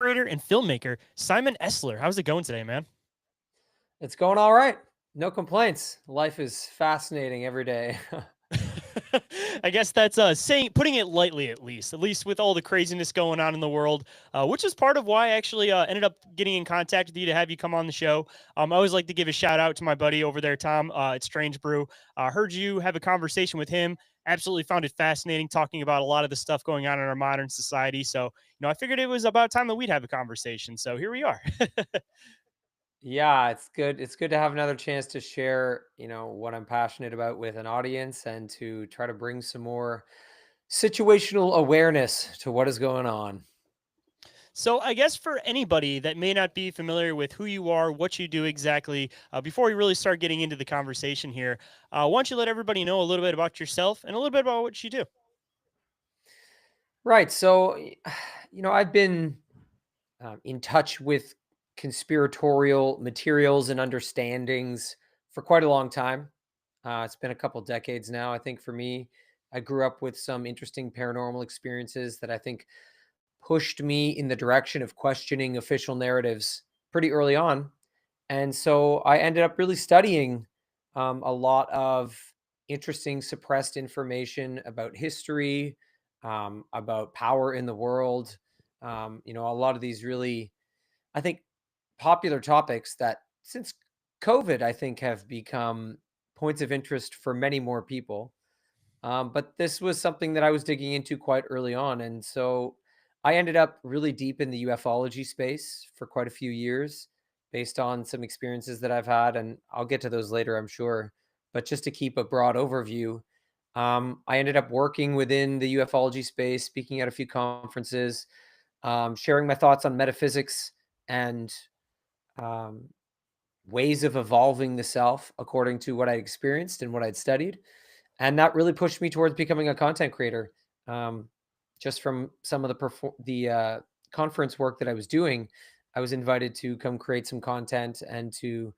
creator and filmmaker, Simon Esler. How's it going today, man? It's going all right. No complaints. Life is fascinating every day. I guess that's saying putting it lightly, at least with all the craziness going on in the world, which is part of why I actually ended up getting in contact with you to have you come on the show. I always like to give a shout out to my buddy over there, Tom. It's Strange Brew. Heard you have a conversation with him. Absolutely found it fascinating talking about a lot of the stuff going on in our modern society. So, I figured it was about time that we'd have a conversation. So here we are. Yeah, it's good. It's good to have another chance to share, what I'm passionate about with an audience and to try to bring some more situational awareness to what is going on. So, I guess for anybody that may not be familiar with who you are, what you do exactly, before we really start getting into the conversation here, why don't you let everybody know a little bit about yourself and a little bit about what you do? Right. So, I've been in touch with conspiratorial materials and understandings for quite a long time. It's been a couple decades now. I think for me, I grew up with some interesting paranormal experiences that I think pushed me in the direction of questioning official narratives pretty early on. And so I ended up really studying a lot of interesting suppressed information about history, about power in the world. A lot of these really, I think, popular topics that since COVID, I think, have become points of interest for many more people. But this was something that I was digging into quite early on. And so I ended up really deep in the ufology space for quite a few years based on some experiences that I've had. And I'll get to those later, I'm sure. But just to keep a broad overview, I ended up working within the ufology space, speaking at a few conferences, sharing my thoughts on metaphysics and um, ways of evolving the self according to what I experienced and what I'd studied, and that really pushed me towards becoming a content creator. Um, just from some of the conference work that I was doing, I was invited to come create some content and to,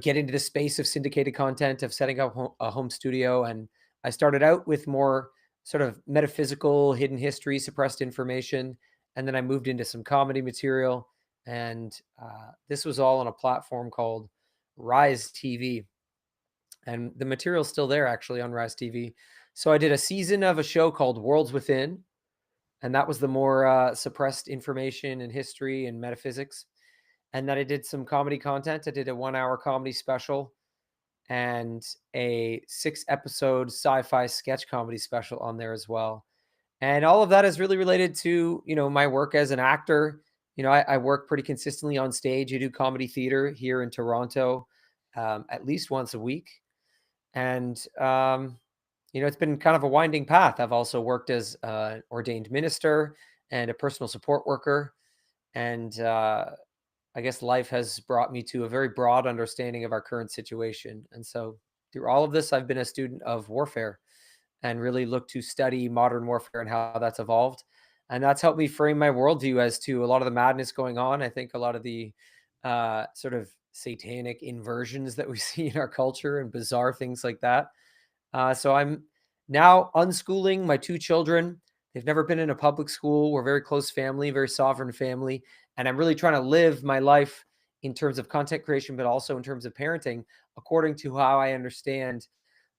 get into the space of syndicated content, of setting up a home studio. And I started out with more sort of metaphysical, hidden history, suppressed information, and then I moved into some comedy material. And this was all on a platform called Rise TV, and the material's still there actually on Rise TV. So I did a season of a show called Worlds Within, and that was the more suppressed information and history and metaphysics. And then I did some comedy content. I did a 1 hour comedy special and a 6 episode sci-fi sketch comedy special on there as well. And all of that is really related to, my work as an actor. I work pretty consistently on stage. I do comedy theater here in Toronto at least once a week. And, it's been kind of a winding path. I've also worked as an ordained minister and a personal support worker. And I guess life has brought me to a very broad understanding of our current situation. And so through all of this, I've been a student of warfare and really look to study modern warfare and how that's evolved. And that's helped me frame my worldview as to a lot of the madness going on. I think a lot of the sort of satanic inversions that we see in our culture and bizarre things like that. So I'm now unschooling my 2 children. They've never been in a public school. We're a very close family, very sovereign family. And I'm really trying to live my life in terms of content creation, but also in terms of parenting, according to how I understand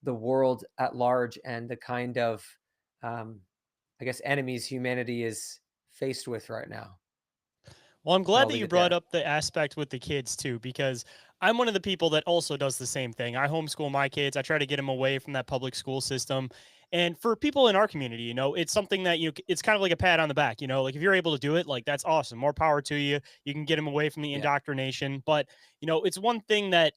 the world at large and the kind of, um, I guess, enemies humanity is faced with right now. Well, I'm And glad I'll that leave you it brought there. up the aspect with the kids too, because I'm one of the people that also does the same thing. I homeschool my kids. I try to get them away from that public school system. And for people in our community, it's something that it's kind of like a pat on the back, like if you're able to do it, like that's awesome. More power to you. You can get them away from the Yeah. indoctrination. But, it's one thing that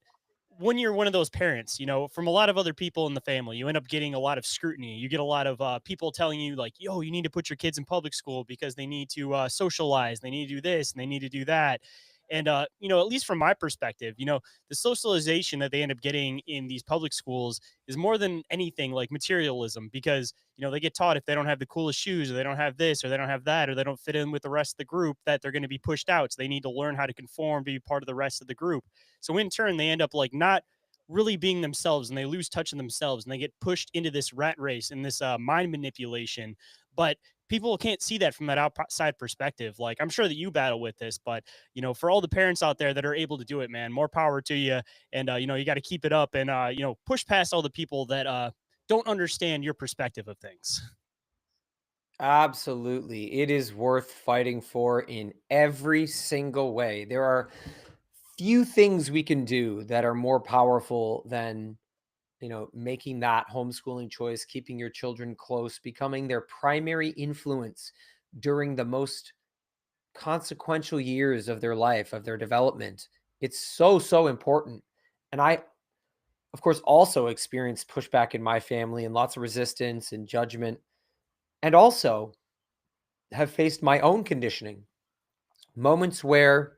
when you're one of those parents, from a lot of other people in the family, you end up getting a lot of scrutiny. You get a lot of people telling you, like, yo, you need to put your kids in public school because they need to socialize, they need to do this, and they need to do that. And, at least from my perspective, the socialization that they end up getting in these public schools is more than anything like materialism because, they get taught if they don't have the coolest shoes or they don't have this or they don't have that or they don't fit in with the rest of the group that they're going to be pushed out. So they need to learn how to conform, be part of the rest of the group. So in turn, they end up like not really being themselves and they lose touch of themselves and they get pushed into this rat race and this mind manipulation. But people can't see that from that outside perspective. Like, I'm sure that you battle with this, but for all the parents out there that are able to do it, man, more power to you. And you got to keep it up, and push past all the people that don't understand your perspective of things. Absolutely. It is worth fighting for in every single way. There are few things we can do that are more powerful than, making that homeschooling choice, keeping your children close, becoming their primary influence during the most consequential years of their life, of their development. It's so, so important. And I, of course, also experienced pushback in my family and lots of resistance and judgment, and also have faced my own conditioning, moments where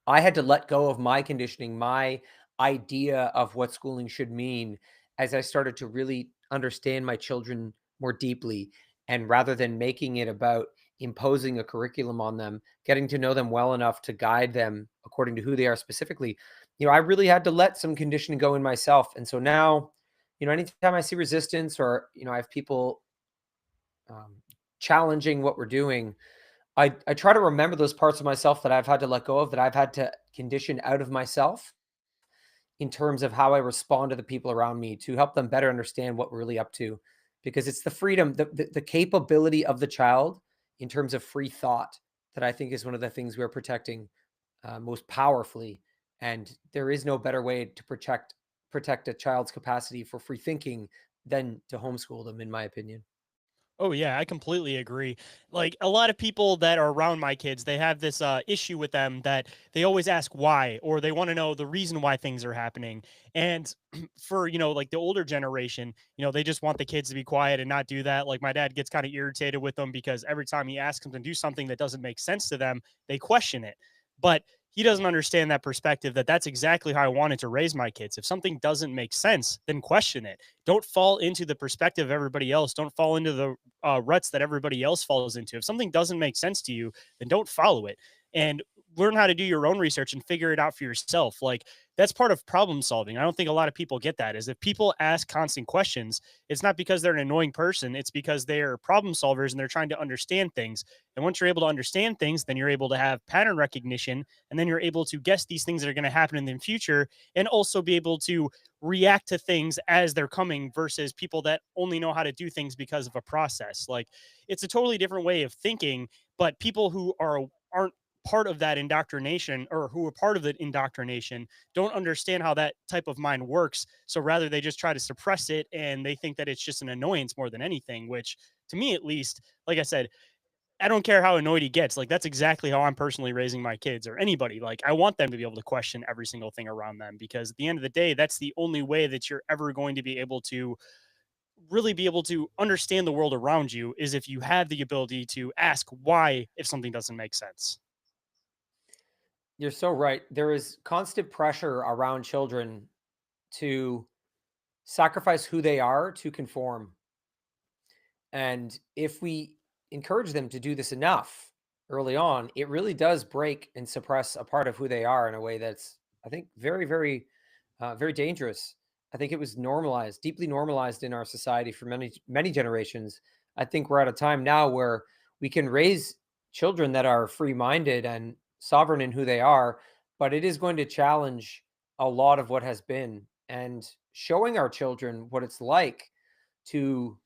I had to let go of my conditioning, my idea of what schooling should mean as I started to really understand my children more deeply. And rather than making it about imposing a curriculum on them, getting to know them well enough to guide them according to who they are specifically, I really had to let some conditioning go in myself. And so now, anytime I see resistance or, I have people um, challenging what we're doing, I try to remember those parts of myself that I've had to let go of, that I've had to condition out of myself in terms of how I respond to the people around me to help them better understand what we're really up to. Because it's the freedom, the capability of the child in terms of free thought that I think is one of the things we're protecting most powerfully. And there is no better way to protect a child's capacity for free thinking than to homeschool them, in my opinion. Oh yeah, I completely agree. Like, a lot of people that are around my kids, they have this issue with them that they always ask why, or they want to know the reason why things are happening. And for like the older generation, they just want the kids to be quiet and not do that. Like, my dad gets kind of irritated with them because every time he asks them to do something that doesn't make sense to them, they question it. But he doesn't understand that perspective, that that's exactly how I wanted to raise my kids. If something doesn't make sense, then question it. Don't fall into the perspective of everybody else. Don't fall into the ruts that everybody else falls into. If something doesn't make sense to you, then don't follow it, and learn how to do your own research and figure it out for yourself. Like, that's part of problem solving. I don't think a lot of people get that. Is if people ask constant questions, it's not because they're an annoying person. It's because they're problem solvers and they're trying to understand things. And once you're able to understand things, then you're able to have pattern recognition, and then you're able to guess these things that are going to happen in the future, and also be able to react to things as they're coming versus people that only know how to do things because of a process. Like, it's a totally different way of thinking, but people who aren't part of that indoctrination, or who are part of the indoctrination, don't understand how that type of mind works. So rather, they just try to suppress it, and they think that it's just an annoyance more than anything, which, to me at least, like I said, I don't care how annoyed he gets. Like, that's exactly how I'm personally raising my kids, or anybody. Like, I want them to be able to question every single thing around them, because at the end of the day, that's the only way that you're ever going to be able to really be able to understand the world around you, is if you have the ability to ask why if something doesn't make sense. You're so right. There is constant pressure around children to sacrifice who they are to conform. And if we encourage them to do this enough early on, it really does break and suppress a part of who they are in a way that's, I think, very, very, very dangerous. I think it was normalized, deeply normalized in our society for many, many generations. I think we're at a time now where we can raise children that are free minded and sovereign in who they are, but it is going to challenge a lot of what has been, and showing our children what it's like to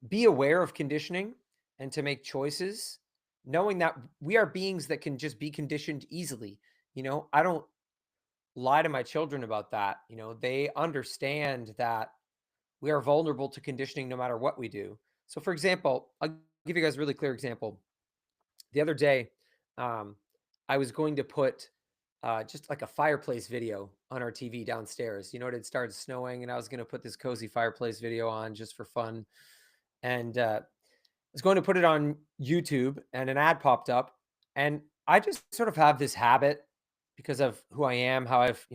be aware of conditioning and to make choices, knowing that we are beings that can just be conditioned easily. I don't lie to my children about that. They understand that we are vulnerable to conditioning no matter what we do. So, for example, I'll give you guys a really clear example. The other day, um, I was going to put just like a fireplace video on our TV downstairs. It had started snowing, and I was going to put this cozy fireplace video on just for fun. And was going to put it on YouTube, and an ad popped up. And I just sort of have this habit, because of who I am, how I've,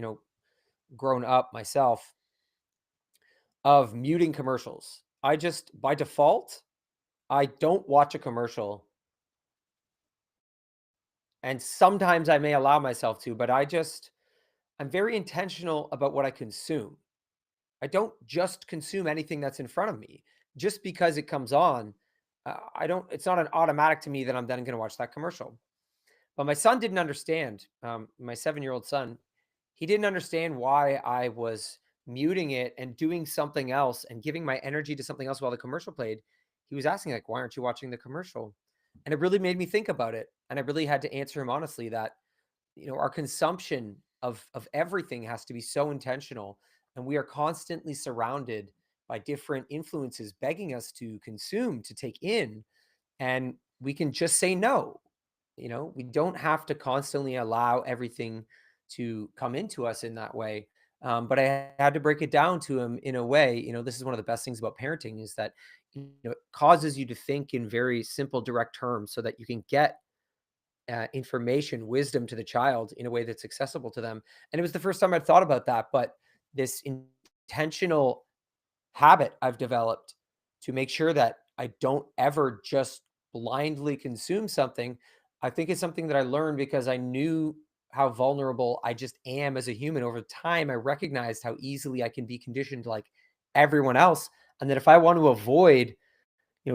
grown up myself, of muting commercials. I just, by default, I don't watch a commercial. And sometimes I may allow myself to, but I'm very intentional about what I consume. I don't just consume anything that's in front of me just because it comes on. I don't. It's not an automatic to me that I'm then going to watch that commercial. But my son didn't understand. My 7-year-old son, he didn't understand why I was muting it and doing something else and giving my energy to something else while the commercial played. He was asking like, "Why aren't you watching the commercial?" And it really made me think about it. And I really had to answer him honestly that our consumption of everything has to be so intentional, and we are constantly surrounded by different influences begging us to consume, to take in, and we can just say no. We don't have to constantly allow everything to come into us in that way. But I had to break it down to him in a way. This is one of the best things about parenting is that it causes you to think in very simple, direct terms, so that you can get information, wisdom to the child in a way that's accessible to them. And it was the first time I'd thought about that. But this intentional habit I've developed to make sure that I don't ever just blindly consume something, I think it's something that I learned because I knew how vulnerable I just am as a human. Over time, I recognized how easily I can be conditioned like everyone else. And that if I want to avoid,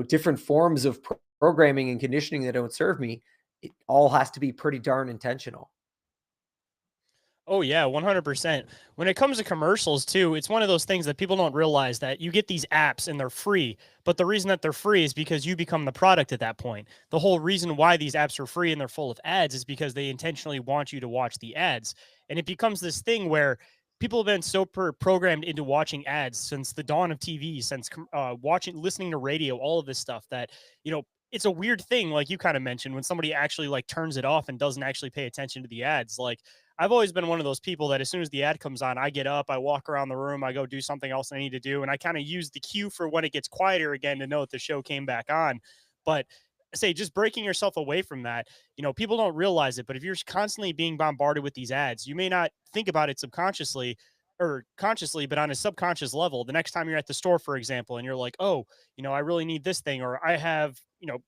different forms of programming and conditioning that don't serve me, it all has to be pretty darn intentional. Oh yeah, 100%. When it comes to commercials too, it's one of those things that people don't realize that you get these apps and they're free, but the reason that they're free is because you become the product at that point. The whole reason why these apps are free and they're full of ads is because they intentionally want you to watch the ads. And it becomes this thing where people have been so programmed into watching ads since the dawn of TV, since watching, listening to radio, all of this stuff that, you know, it's a weird thing, like you kind of mentioned, when somebody actually like turns it off and doesn't actually pay attention to the ads. Like I've always been one of those people that as soon as the ad comes on, I get up, I walk around the room, I go do something else I need to do, and I kind of use the cue for when it gets quieter again to know that the show came back on. But say just breaking yourself away from that, people don't realize it, but if you're constantly being bombarded with these ads, you may not think about it subconsciously or consciously, but on a subconscious level, the next time you're at the store, for example, and you're like, oh, I really need this thing, or I have,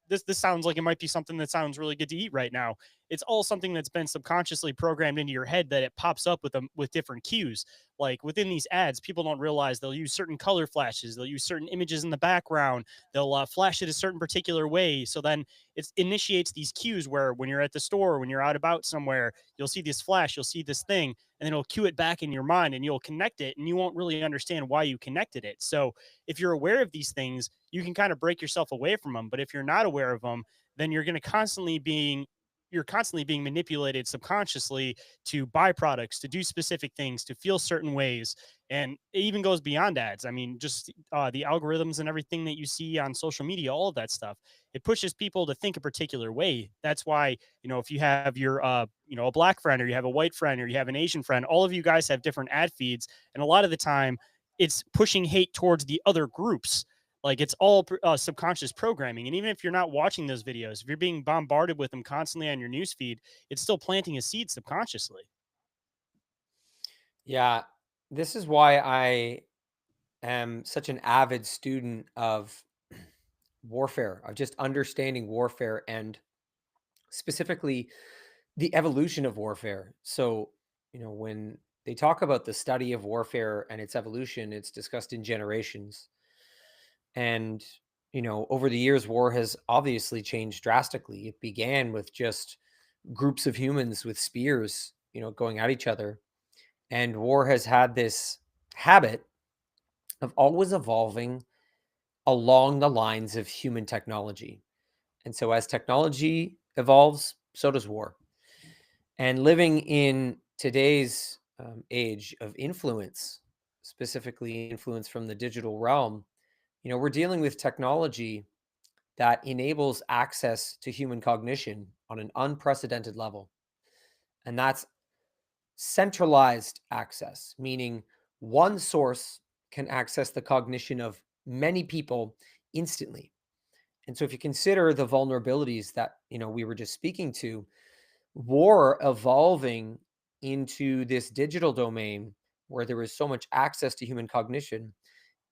this sounds like it might be something that sounds really good to eat right now. It's all something that's been subconsciously programmed into your head that it pops up with them with different cues. Like within these ads, people don't realize they'll use certain color flashes, they'll use certain images in the background, they'll flash it a certain particular way. So then it initiates these cues where when you're at the store, when you're out about somewhere, you'll see this flash, you'll see this thing, and then it'll cue it back in your mind and you'll connect it and you won't really understand why you connected it. So if you're aware of these things, you can kind of break yourself away from them. But if you're not aware of them, then you're constantly being manipulated subconsciously to buy products, to do specific things, to feel certain ways. And it even goes beyond ads. I mean, just the algorithms and everything that you see on social media, all of that stuff, it pushes people to think a particular way. That's why, if you have your, a black friend or you have a white friend or you have an Asian friend, all of you guys have different ad feeds. And a lot of the time, it's pushing hate towards the other groups. Like it's all subconscious programming. And even if you're not watching those videos, if you're being bombarded with them constantly on your newsfeed, it's still planting a seed subconsciously. Yeah, this is why I am such an avid student of warfare, of just understanding warfare and specifically the evolution of warfare. So, when they talk about the study of warfare and its evolution, it's discussed in generations. And, over the years, war has obviously changed drastically. It began with just groups of humans with spears, going at each other. And war has had this habit of always evolving along the lines of human technology. And so as technology evolves, so does war. And living in today's age of influence, specifically influence from the digital realm, we're dealing with technology that enables access to human cognition on an unprecedented level. And that's centralized access, meaning one source can access the cognition of many people instantly. And so if you consider the vulnerabilities that, we were just speaking to, war evolving into this digital domain where there is so much access to human cognition,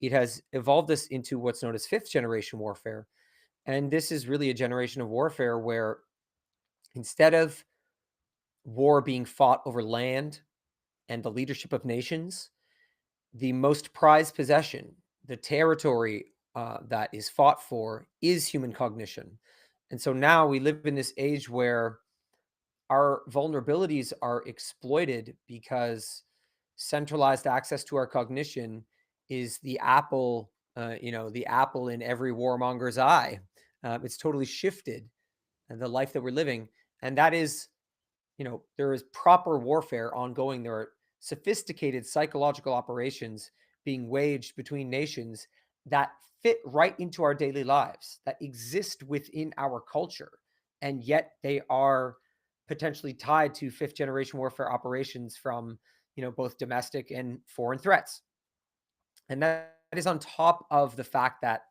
it has evolved this into what's known as fifth generation warfare. And this is really a generation of warfare where instead of war being fought over land and the leadership of nations, the most prized possession, the territory that is fought for is human cognition. And so now we live in this age where our vulnerabilities are exploited because centralized access to our cognition is the apple in every warmonger's eye. It's totally shifted the life that we're living. And that is, there is proper warfare ongoing. There are sophisticated psychological operations being waged between nations that fit right into our daily lives, that exist within our culture. And yet they are potentially tied to fifth generation warfare operations from, both domestic and foreign threats. And that is on top of the fact that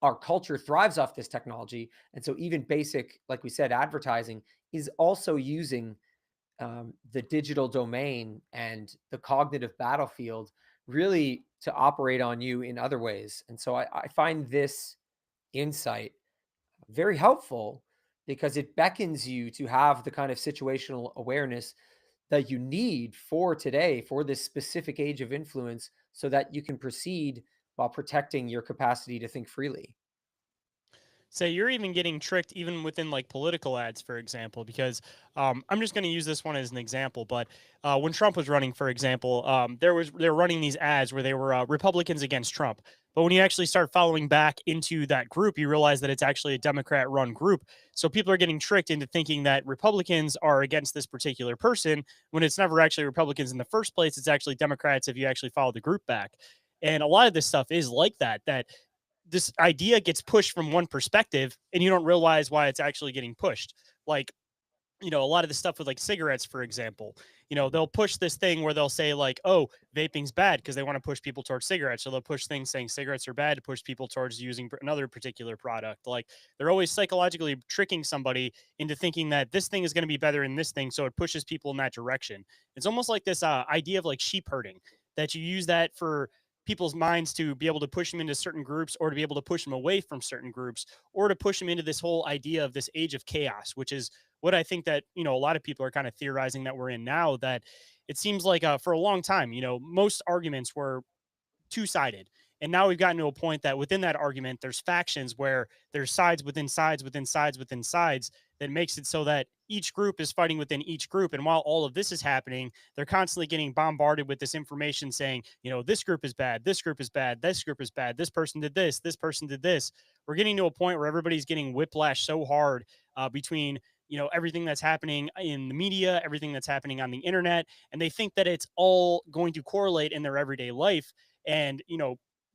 our culture thrives off this technology. And so even basic, like we said, advertising is also using the digital domain and the cognitive battlefield really to operate on you in other ways. And so I find this insight very helpful because it beckons you to have the kind of situational awareness that you need for today, for this specific age of influence, so that you can proceed while protecting your capacity to think freely. Say you're even getting tricked even within like political ads, for example, because I'm just going to use this one as an example. But when Trump was running, for example, they were running these ads where they were Republicans against Trump. But when you actually start following back into that group, you realize that it's actually a Democrat-run group. So people are getting tricked into thinking that Republicans are against this particular person when it's never actually Republicans in the first place. It's actually Democrats if you actually follow the group back. And a lot of this stuff is like that. That this idea gets pushed from one perspective and you don't realize why it's actually getting pushed. Like, a lot of the stuff with like cigarettes, for example, they'll push this thing where they'll say, like, oh, vaping's bad because they want to push people towards cigarettes. So they'll push things saying cigarettes are bad to push people towards using another particular product. Like, they're always psychologically tricking somebody into thinking that this thing is going to be better than this thing. So it pushes people in that direction. It's almost like this idea of like sheep herding, that you use that for people's minds to be able to push them into certain groups or to be able to push them away from certain groups or to push them into this whole idea of this age of chaos, which is what I think that, a lot of people are kind of theorizing that we're in now. That it seems like for a long time, most arguments were two-sided. And now we've gotten to a point that within that argument, there's factions where there's sides within sides within sides within sides that makes it so that each group is fighting within each group. And while all of this is happening, they're constantly getting bombarded with this information saying, this group is bad, this group is bad, this group is bad, this person did this person did this. We're getting to a point where everybody's getting whiplash so hard between everything that's happening in the media, everything that's happening on the internet, and they think that it's all going to correlate in their everyday life. And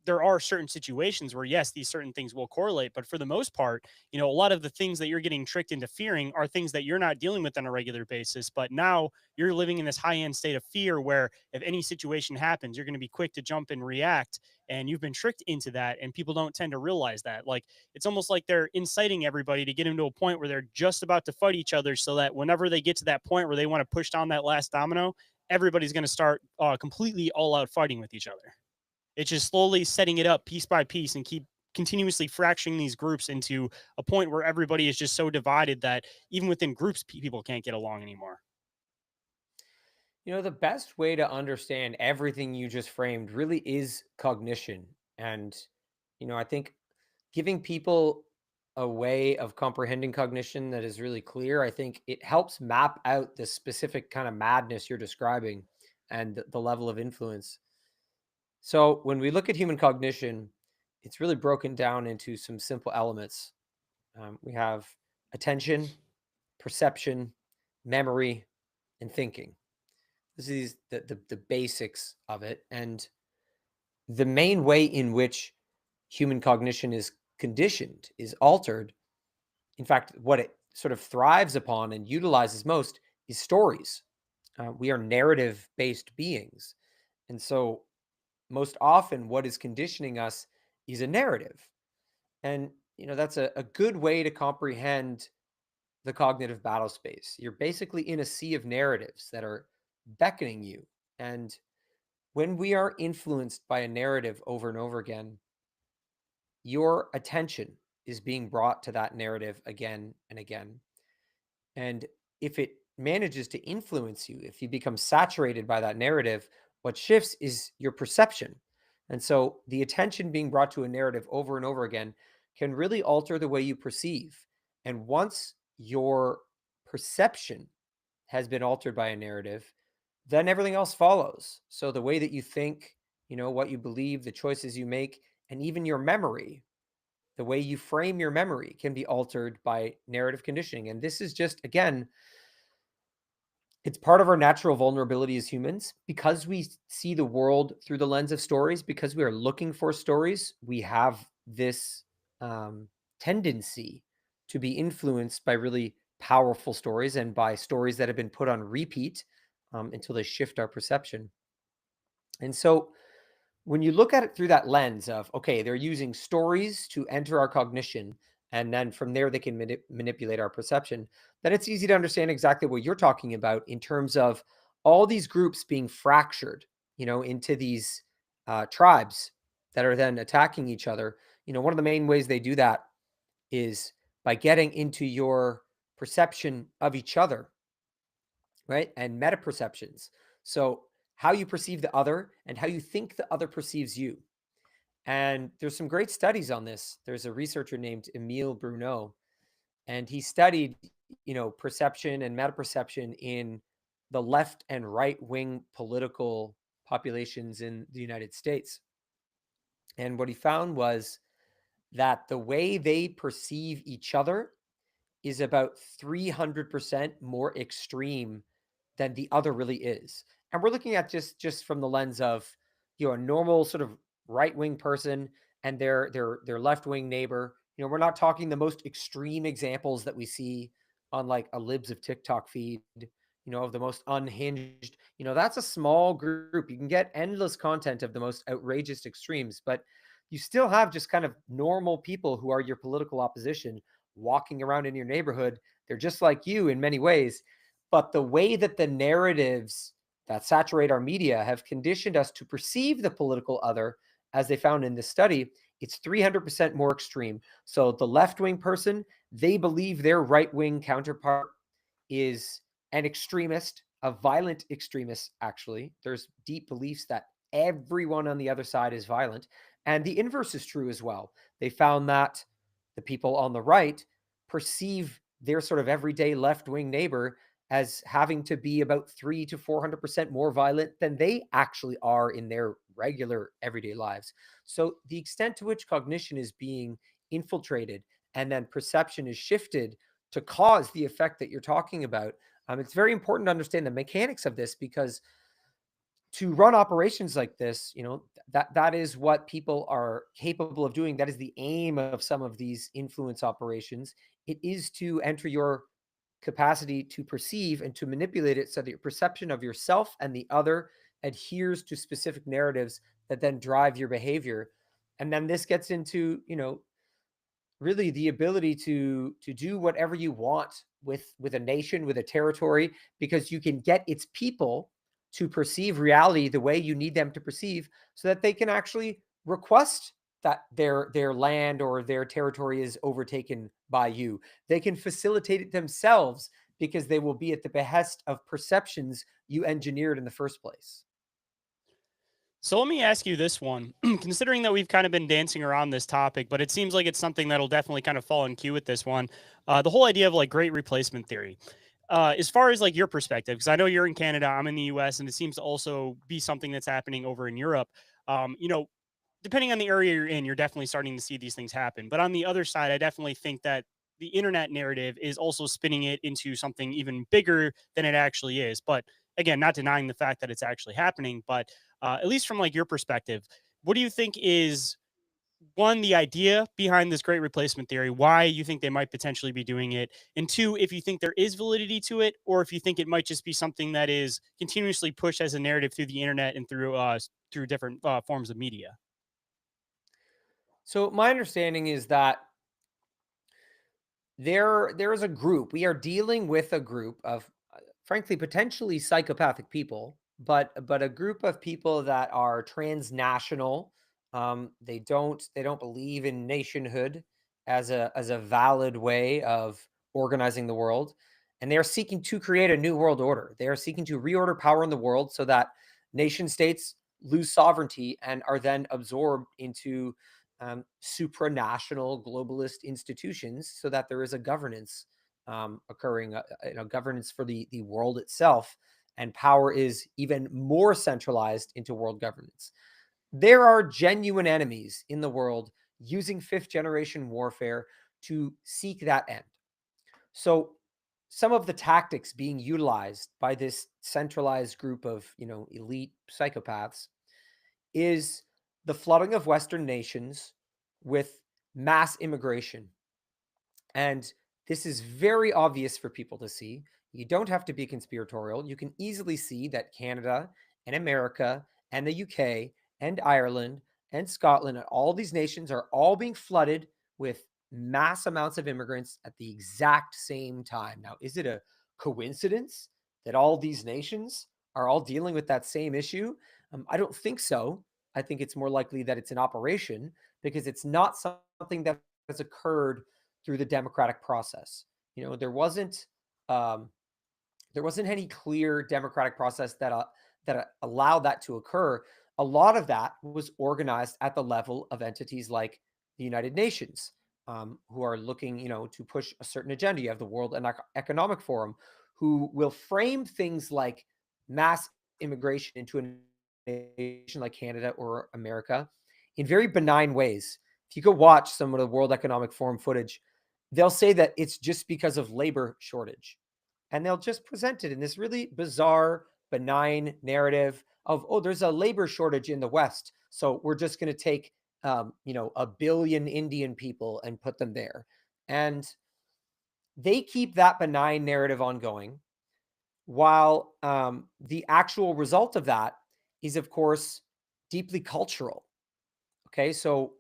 there are certain situations where yes, these certain things will correlate, but for the most part, a lot of the things that you're getting tricked into fearing are things that you're not dealing with on a regular basis. But now you're living in this high end state of fear where if any situation happens, you're going to be quick to jump and react. And you've been tricked into that, and people don't tend to realize that. Like, it's almost like they're inciting everybody to get into a point where they're just about to fight each other, so that whenever they get to that point where they want to push down that last domino, everybody's going to start completely all out fighting with each other. It's just slowly setting it up piece by piece and keep continuously fracturing these groups into a point where everybody is just so divided that even within groups, people can't get along anymore. The best way to understand everything you just framed really is cognition. And, I think giving people a way of comprehending cognition that is really clear, I think it helps map out the specific kind of madness you're describing and the level of influence. So when we look at human cognition, it's really broken down into some simple elements. We have attention, perception, memory, and thinking. This is the basics of it. And the main way in which human cognition is conditioned, is altered, in fact, what it sort of thrives upon and utilizes most is stories. We are narrative based beings. And so, most often, what is conditioning us is a narrative. And, that's a good way to comprehend the cognitive battle space. You're basically in a sea of narratives that are beckoning you. And when we are influenced by a narrative over and over again, your attention is being brought to that narrative again and again. And if it manages to influence you, if you become saturated by that narrative, what shifts is your perception. And so the attention being brought to a narrative over and over again can really alter the way you perceive. And once your perception has been altered by a narrative, then everything else follows. So the way that you think, what you believe, the choices you make, and even your memory, the way you frame your memory can be altered by narrative conditioning. And this is just, again, it's part of our natural vulnerability as humans because we see the world through the lens of stories, because we are looking for stories. We have this tendency to be influenced by really powerful stories and by stories that have been put on repeat until they shift our perception. And so when you look at it through that lens of, okay, they're using stories to enter our cognition, and then from there they can manipulate our perception, then it's easy to understand exactly what you're talking about in terms of all these groups being fractured, into these tribes that are then attacking each other. One of the main ways they do that is by getting into your perception of each other, right? And meta perceptions. So, how you perceive the other and how you think the other perceives you. And there's some great studies on this. There's a researcher named Emile Bruno, and he studied, perception and meta perception in the left and right wing political populations in the United States. And what he found was that the way they perceive each other is about 300% more extreme than the other really is. And we're looking at just from the lens of, a normal sort of right-wing person and their left-wing neighbor. We're not talking the most extreme examples that we see on like a libs of TikTok feed, of the most unhinged. That's a small group. You can get endless content of the most outrageous extremes, but you still have just kind of normal people who are your political opposition walking around in your neighborhood. They're just like you in many ways. But the way that the narratives that saturate our media have conditioned us to perceive the political other, as they found in this study, it's 300% more extreme. So the left wing person, they believe their right wing counterpart is an extremist, a violent extremist, actually. There's deep beliefs that everyone on the other side is violent. And the inverse is true as well. They found that the people on the right perceive their sort of everyday left wing neighbor as having to be about 3 to 400% more violent than they actually are in their regular everyday lives. So the extent to which cognition is being infiltrated and then perception is shifted to cause the effect that you're talking about, it's very important to understand the mechanics of this, because to run operations like this, that is what people are capable of doing. That is the aim of some of these influence operations. It is to enter your capacity to perceive and to manipulate it so that your perception of yourself and the other adheres to specific narratives that then drive your behavior. And then this gets into, really the ability to do whatever you want with a nation, with a territory, because you can get its people to perceive reality the way you need them to perceive, so that they can actually request that their land or their territory is overtaken by you. They can facilitate it themselves because they will be at the behest of perceptions you engineered in the first place. So let me ask you this one. Considering that we've kind of been dancing around this topic, but it seems like it's something that'll definitely kind of fall in queue with this one. The whole idea of like great replacement theory. As far as like your perspective, because I know you're in Canada, I'm in the US, and it seems to also be something that's happening over in Europe. You know, depending on the area you're in, you're definitely starting to see these things happen. But on the other side, I definitely think that the internet narrative is also spinning it into something even bigger than it actually is. But again, not denying the fact that it's actually happening, but at least from like your perspective, what do you think is one, the idea behind this great replacement theory, why you think they might potentially be doing it, and two, if you think there is validity to it, or if you think it might just be something that is continuously pushed as a narrative through the internet and through different forms of media. So my understanding is that there is a group. We are dealing with a group of, frankly, potentially psychopathic people, but a group of people that are transnational. They don't believe in nationhood as a valid way of organizing the world, and they are seeking to create a new world order. They are seeking to reorder power in the world so that nation states lose sovereignty and are then absorbed into supranational globalist institutions so that there is a governance occurring, governance for the world itself, and power is even more centralized into world governance. There are genuine enemies in the world using fifth generation warfare to seek that end. So some of the tactics being utilized by this centralized group of, elite psychopaths is the flooding of Western nations with mass immigration. And this is very obvious for people to see. You don't have to be conspiratorial. You can easily see that Canada and America and the UK and Ireland and Scotland and all these nations are all being flooded with mass amounts of immigrants at the exact same time. Now, is it a coincidence that all these nations are all dealing with that same issue? I don't think so. I think it's more likely that it's an operation because it's not something that has occurred through the democratic process. You know, um, there wasn't any clear democratic process that allowed that to occur. A lot of that was organized at the level of entities like the United Nations, who are looking, to push a certain agenda. You have the World Economic Forum, who will frame things like mass immigration into a nation like Canada or America in very benign ways. If you go watch some of the World Economic Forum footage, they'll say that it's just because of labor shortage. And they'll just present it in this really bizarre, benign narrative of, oh, there's a labor shortage in the West. So we're just going to take, a billion Indian people and put them there. And they keep that benign narrative ongoing while the actual result of that is, of course, deeply cultural. Okay. So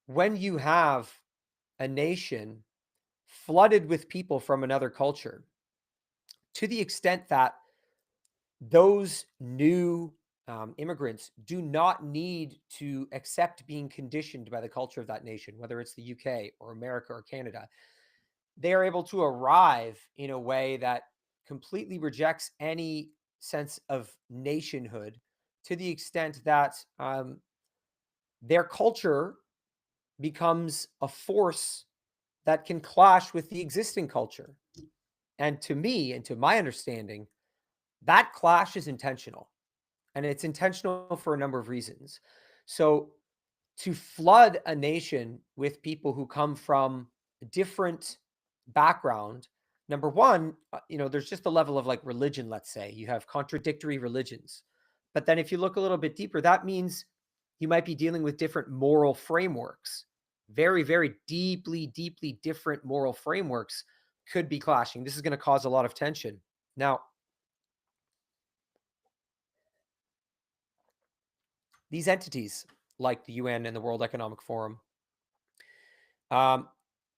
when you have a nation flooded with people from another culture, to the extent that those new immigrants do not need to accept being conditioned by the culture of that nation, whether it's the UK or America or Canada, they are able to arrive in a way that completely rejects any sense of nationhood to the extent that their culture becomes a force that can clash with the existing culture. And to me, and to my understanding, that clash is intentional. And it's intentional for a number of reasons. So, to flood a nation with people who come from a different background, number one, there's just a level of like religion, let's say. You have contradictory religions. But then if you look a little bit deeper, that means you might be dealing with different moral frameworks. Very, very deeply, deeply different moral frameworks could be clashing. This is going to cause a lot of tension. Now, these entities like the UN and the World Economic Forum, um,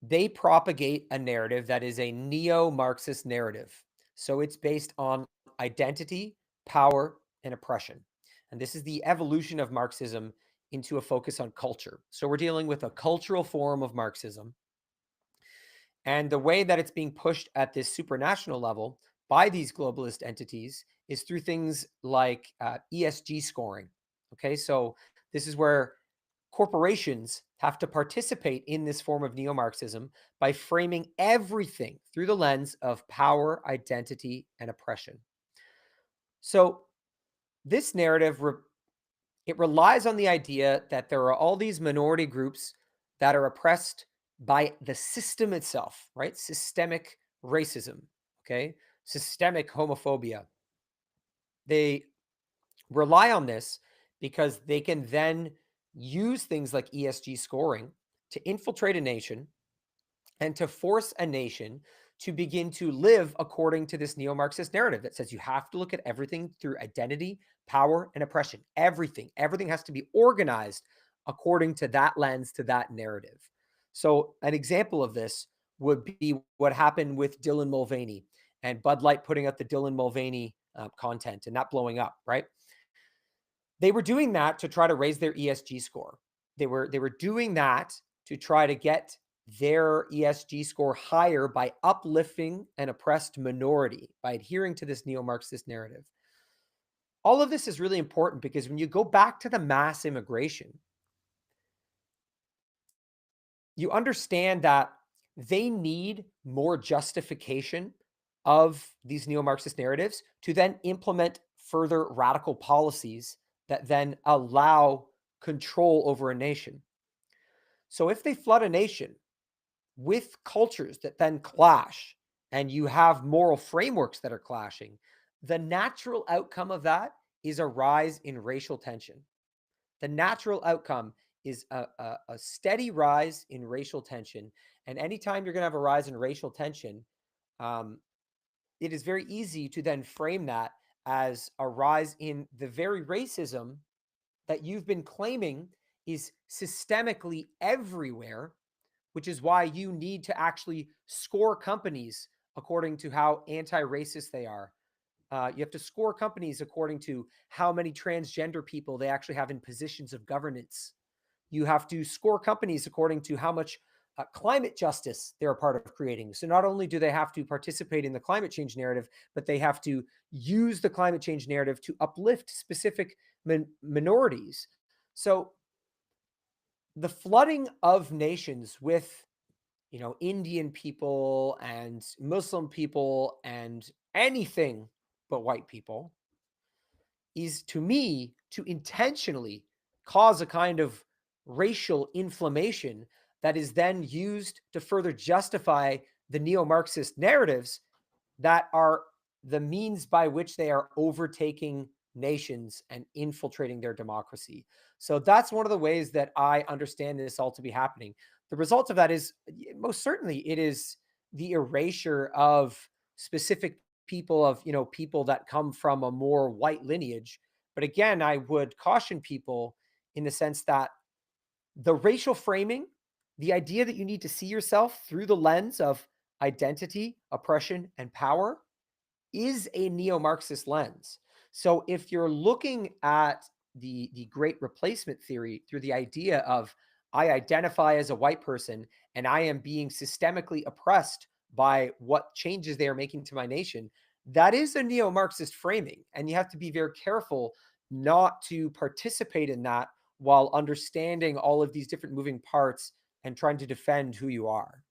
they propagate a narrative that is a neo-Marxist narrative. So it's based on identity, power, and oppression. And this is the evolution of Marxism into a focus on culture. So we're dealing with a cultural form of Marxism. And the way that it's being pushed at this supranational level by these globalist entities is through things like ESG scoring. Okay, so this is where corporations have to participate in this form of neo Marxism by framing everything through the lens of power, identity, and oppression. So this narrative it relies on the idea that there are all these minority groups that are oppressed by the system itself, right? Systemic racism, okay? Systemic homophobia. They rely on this because they can then use things like ESG scoring to infiltrate a nation and to force a nation to begin to live according to this neo-Marxist narrative that says you have to look at everything through identity, power, and oppression. Everything has to be organized according to that lens, to that narrative. So an example of this would be what happened with Dylan Mulvaney and Bud Light putting out the Dylan Mulvaney content and that blowing up, right? They were doing that to try to raise their ESG score. They were doing that to try to get their ESG score higher by uplifting an oppressed minority, by adhering to this neo-Marxist narrative. all of this is really important because when you go back to the mass immigration, you understand that they need more justification of these neo-Marxist narratives to then implement further radical policies that then allow control over a nation. So if they flood a nation with cultures that then clash and you have moral frameworks that are clashing, the natural outcome of that is a rise in racial tension. The natural outcome is a steady rise in racial tension. And anytime you're going to have a rise in racial tension, um, it is very easy to then frame that as a rise in the very racism that you've been claiming is systemically everywhere, which is why you need to actually score companies according to how anti racist they are. You have to score companies according to how many transgender people they actually have in positions of governance. You have to score companies according to how much climate justice they're a part of creating. So not only do they have to participate in the climate change narrative, but they have to use the climate change narrative to uplift specific minorities. So the flooding of nations with, Indian people and Muslim people and anything but white people is, to me, to intentionally cause a kind of racial inflammation that is then used to further justify the neo-Marxist narratives that are the means by which they are overtaking nations and infiltrating their democracy. So that's one of the ways that I understand this all to be happening. The result of that is, most certainly, it is the erasure of specific people, of people that come from a more white lineage. But again, I would caution people in the sense that the racial framing, the idea that you need to see yourself through the lens of identity, oppression, and power is a neo-Marxist lens. So if you're looking at the great replacement theory through the idea of, I identify as a white person and I am being systemically oppressed by what changes they are making to my nation, that is a neo-Marxist framing. And you have to be very careful not to participate in that while understanding all of these different moving parts and trying to defend who you are.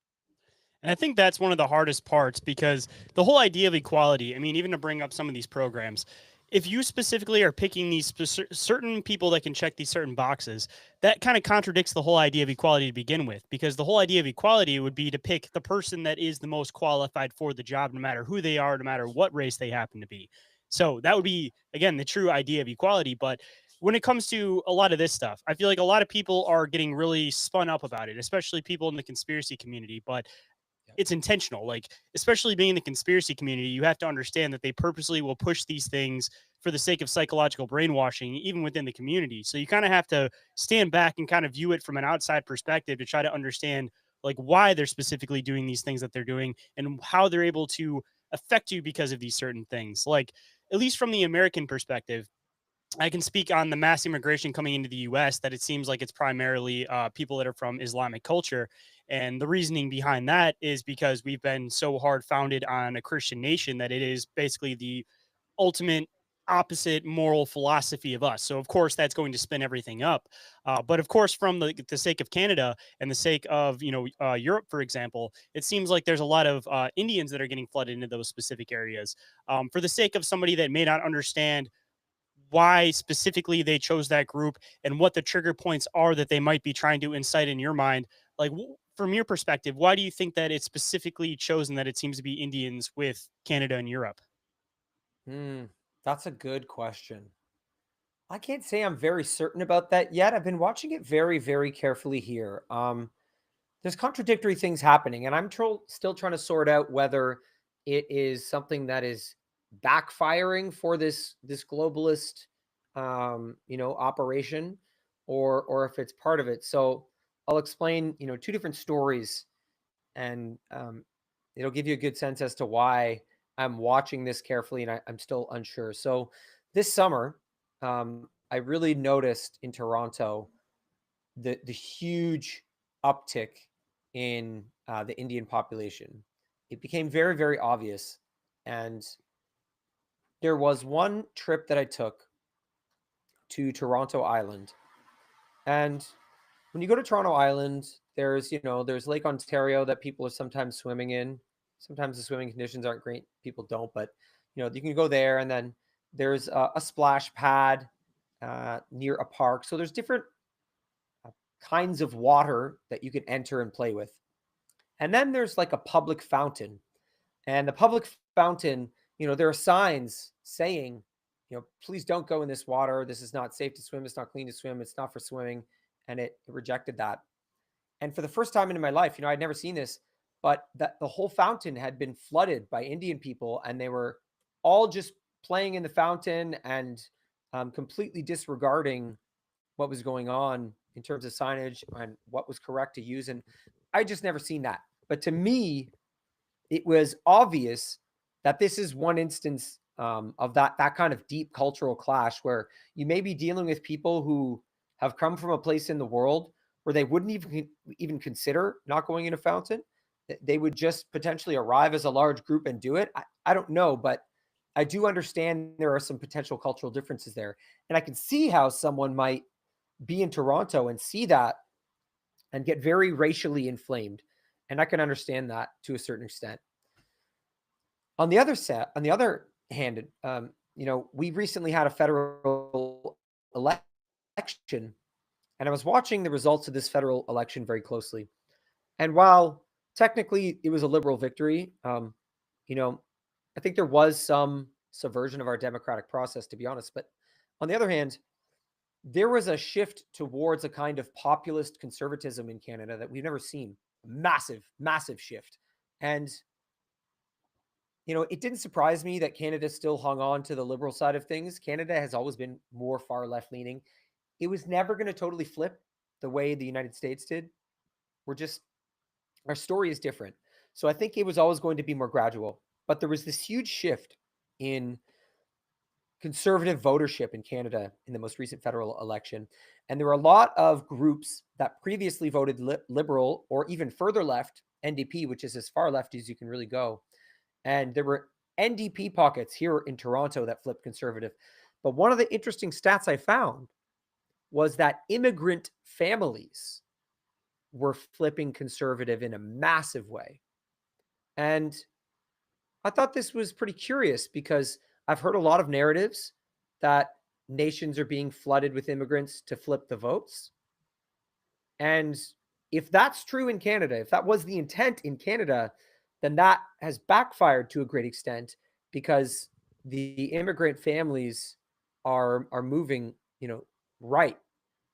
And I think that's one of the hardest parts because the whole idea of equality, I mean, even to bring up some of these programs, if you specifically are picking these certain people that can check these certain boxes, that kind of contradicts the whole idea of equality to begin with. Because the whole idea of equality would be to pick the person that is the most qualified for the job, no matter who they are, no matter what race they happen to be. So that would be, again, the true idea of equality. But when it comes to a lot of this stuff, I feel like a lot of people are getting really spun up about it, especially people in the conspiracy community. But it's intentional. Like, especially being in the conspiracy community, you have to understand that they purposely will push these things for the sake of psychological brainwashing, even within the community. So you kind of have to stand back and kind of view it from an outside perspective to try to understand like why they're specifically doing these things that they're doing and how they're able to affect you because of these certain things. Like, at least from the American perspective, I can speak on the mass immigration coming into the U.S. that it seems like it's primarily people that are from Islamic culture, and the reasoning behind that is because we've been so hard founded on a Christian nation that it is basically the ultimate opposite moral philosophy of us. So of course that's going to spin everything up. But of course, from the sake of Canada and the sake of Europe, for example, it seems like there's a lot of Indians that are getting flooded into those specific areas. For the sake of somebody that may not understand why specifically they chose that group and what the trigger points are that they might be trying to incite in your mind. Like, from your perspective, why do you think that it's specifically chosen that it seems to be Indians with Canada and Europe? Hmm, that's a good question. I can't say I'm very certain about that yet. I've been watching it very, very carefully here. There's contradictory things happening, and I'm still trying to sort out whether it is something that is backfiring for this globalist, operation, or if it's part of it. So I'll explain, two different stories, and it'll give you a good sense as to why I'm watching this carefully, and I'm still unsure. So this summer, I really noticed in Toronto the huge uptick in the Indian population. It became very, very obvious, and There was one trip that I took to Toronto Island, and when you go to Toronto Island, there's Lake Ontario that people are sometimes swimming in. Sometimes the swimming conditions aren't great, people don't, but you can go there, and then there's a splash pad near a park. So there's different uh, kinds of water that you can enter and play with. And then there's like a public fountain. And the public fountain, there are signs saying, please don't go in this water. This is not safe to swim. It's not clean to swim. It's not for swimming. And it rejected that. And for the first time in my life, I'd never seen this, but that the whole fountain had been flooded by Indian people, and they were all just playing in the fountain and completely disregarding what was going on in terms of signage and what was correct to use. And I just never seen that. But to me, it was obvious that this is one instance of that kind of deep cultural clash where you may be dealing with people who have come from a place in the world where they wouldn't even consider not going in a fountain. They would just potentially arrive as a large group and do it. I don't know, but I do understand there are some potential cultural differences there. And I can see how someone might be in Toronto and see that and get very racially inflamed. And I can understand that to a certain extent. On the other hand, we recently had a federal election, and I was watching the results of this federal election very closely. And while technically it was a liberal victory, you know, I think there was some subversion of our democratic process, to be honest. But on the other hand, there was a shift towards a kind of populist conservatism in Canada that we've never seen. Massive, massive shift. And it didn't surprise me that Canada still hung on to the liberal side of things. Canada has always been more far left leaning. It was never going to totally flip the way the United States did. We're just, our story is different. So I think it was always going to be more gradual. But there was this huge shift in conservative votership in Canada in the most recent federal election. And there were a lot of groups that previously voted liberal or even further left, NDP, which is as far left as you can really go. And there were NDP pockets here in Toronto that flipped conservative. But one of the interesting stats I found was that immigrant families were flipping conservative in a massive way. And I thought this was pretty curious because I've heard a lot of narratives that nations are being flooded with immigrants to flip the votes. And if that's true in Canada, if that was the intent in Canada, then that has backfired to a great extent because the immigrant families are moving, right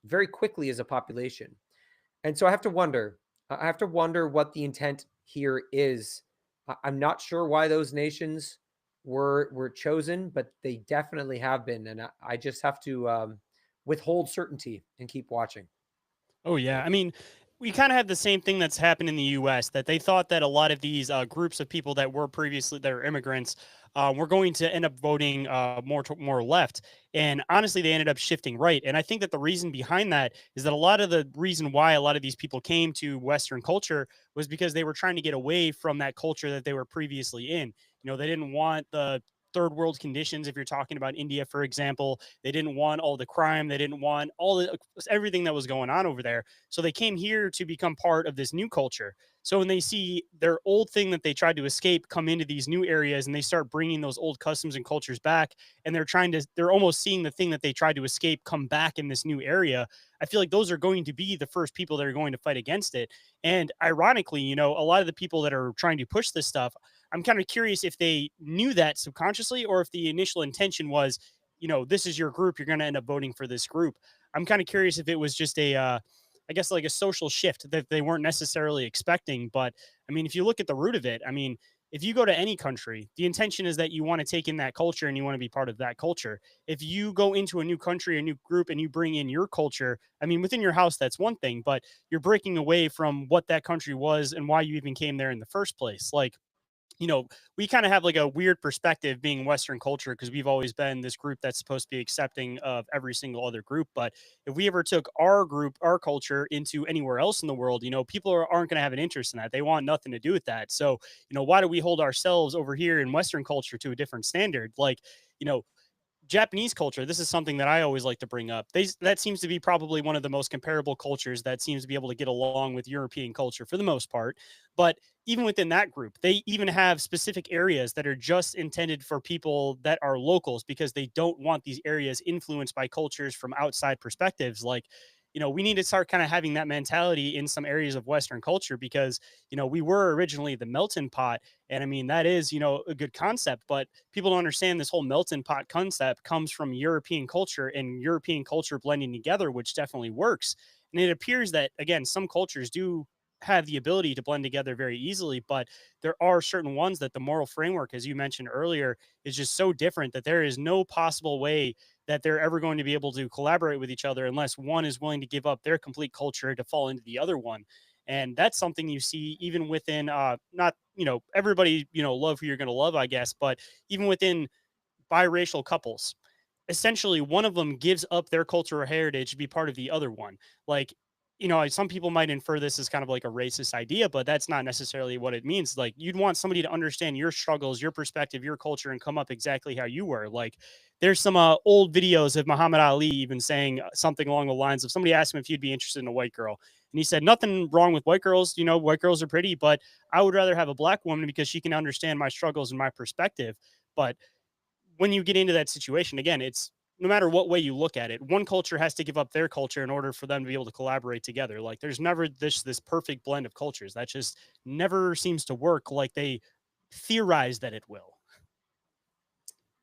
very quickly as a population. And so I have to wonder what the intent here is. I'm not sure why those nations were chosen, but they definitely have been. And I just have to withhold certainty and keep watching. Oh yeah, I mean, we kind of have the same thing that's happened in the U.S. That they thought that a lot of these groups of people that were previously that are immigrants were going to end up voting more left, and honestly, they ended up shifting right. And I think that the reason behind that is that a lot of the reason why a lot of these people came to Western culture was because they were trying to get away from that culture that they were previously in. They didn't want the third world conditions. If you're talking about India, for example, they didn't want all the crime, they didn't want everything that was going on over there, so they came here to become part of this new culture. So when they see their old thing that they tried to escape come into these new areas, and they start bringing those old customs and cultures back, and they're almost seeing the thing that they tried to escape come back in this new area. I feel like those are going to be the first people that are going to fight against it. And ironically, a lot of the people that are trying to push this stuff, I'm kind of curious if they knew that subconsciously, or if the initial intention was, this is your group, you're going to end up voting for this group. I'm kind of curious if it was just I guess like a social shift that they weren't necessarily expecting. But I mean, if you look at the root of it, I mean, if you go to any country, the intention is that you want to take in that culture and you want to be part of that culture. If you go into a new country, a new group, and you bring in your culture, I mean, within your house, that's one thing, but you're breaking away from what that country was and why you even came there in the first place. Like, you know, we kind of have like a weird perspective being Western culture because we've always been this group that's supposed to be accepting of every single other group. But if we ever took our group, our culture into anywhere else in the world, people aren't going to have an interest in that. They want nothing to do with that. So, why do we hold ourselves over here in Western culture to a different standard? Like, you know, Japanese culture, this is something that I always like to bring up. That seems to be probably one of the most comparable cultures that seems to be able to get along with European culture for the most part. But even within that group, they even have specific areas that are just intended for people that are locals because they don't want these areas influenced by cultures from outside perspectives. Like, we need to start kind of having that mentality in some areas of Western culture because, we were originally the melting pot. And I mean, that is, a good concept, but people don't understand this whole melting pot concept comes from European culture and European culture blending together, which definitely works. And it appears that, again, some cultures do have the ability to blend together very easily, but there are certain ones that the moral framework, as you mentioned earlier, is just so different that there is no possible way that they're ever going to be able to collaborate with each other unless one is willing to give up their complete culture to fall into the other one. And that's something you see even within not, everybody, love who you're going to love, I guess, but even within biracial couples, essentially one of them gives up their cultural heritage to be part of the other one. Like, some people might infer this as kind of like a racist idea, but that's not necessarily what it means. Like, you'd want somebody to understand your struggles, your perspective, your culture, and come up exactly how you were. Like, there's some old videos of Muhammad Ali even saying something along the lines of somebody asked him if he'd be interested in a white girl. And he said, nothing wrong with white girls. White girls are pretty, but I would rather have a black woman because she can understand my struggles and my perspective. But when you get into that situation, again, it's no matter what way you look at it, one culture has to give up their culture in order for them to be able to collaborate together. Like, there's never this perfect blend of cultures. That just never seems to work like they theorize that it will.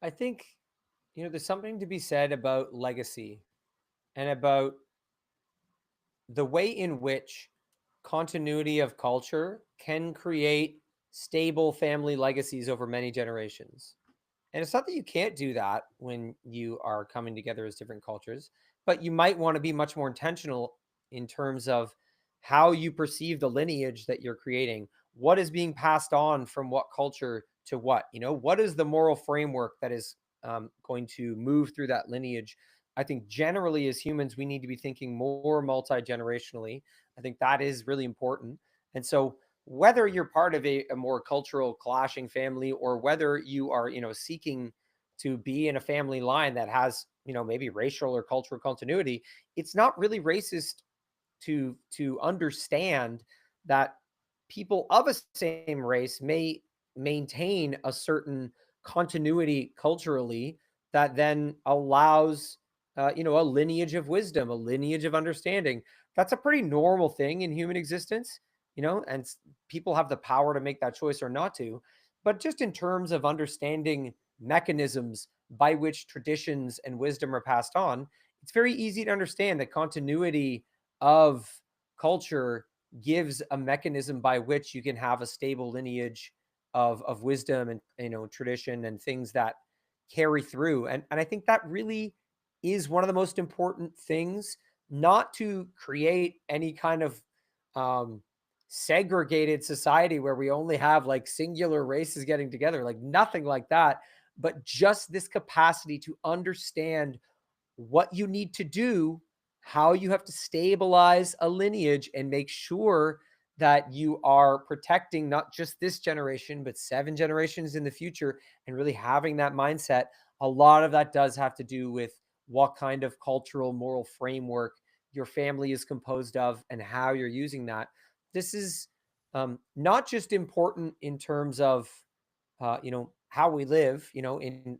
I think, there's something to be said about legacy and about the way in which continuity of culture can create stable family legacies over many generations. And it's not that you can't do that when you are coming together as different cultures, but you might want to be much more intentional in terms of how you perceive the lineage that you're creating. What is being passed on from what culture to what? What is the moral framework that is going to move through that lineage? I think generally as humans, we need to be thinking more multi generationally. I think that is really important. And so, whether you're part of a more cultural clashing family or whether you are seeking to be in a family line that has maybe racial or cultural continuity, it's not really racist to understand that people of a same race may maintain a certain continuity culturally that then allows a lineage of wisdom, a lineage of understanding. That's a pretty normal thing in human existence, and people have the power to make that choice or not to. But just in terms of understanding mechanisms by which traditions and wisdom are passed on, it's very easy to understand that continuity of culture gives a mechanism by which you can have a stable lineage of wisdom and tradition and things that carry through. And I think that really is one of the most important things, not to create any kind of um segregated society where we only have like singular races getting together, like nothing like that, but just this capacity to understand what you need to do, how you have to stabilize a lineage and make sure that you are protecting not just this generation, but 7 generations in the future, and really having that mindset. A lot of that does have to do with what kind of cultural, moral framework your family is composed of and how you're using that. This is not just important in terms of, how we live, in,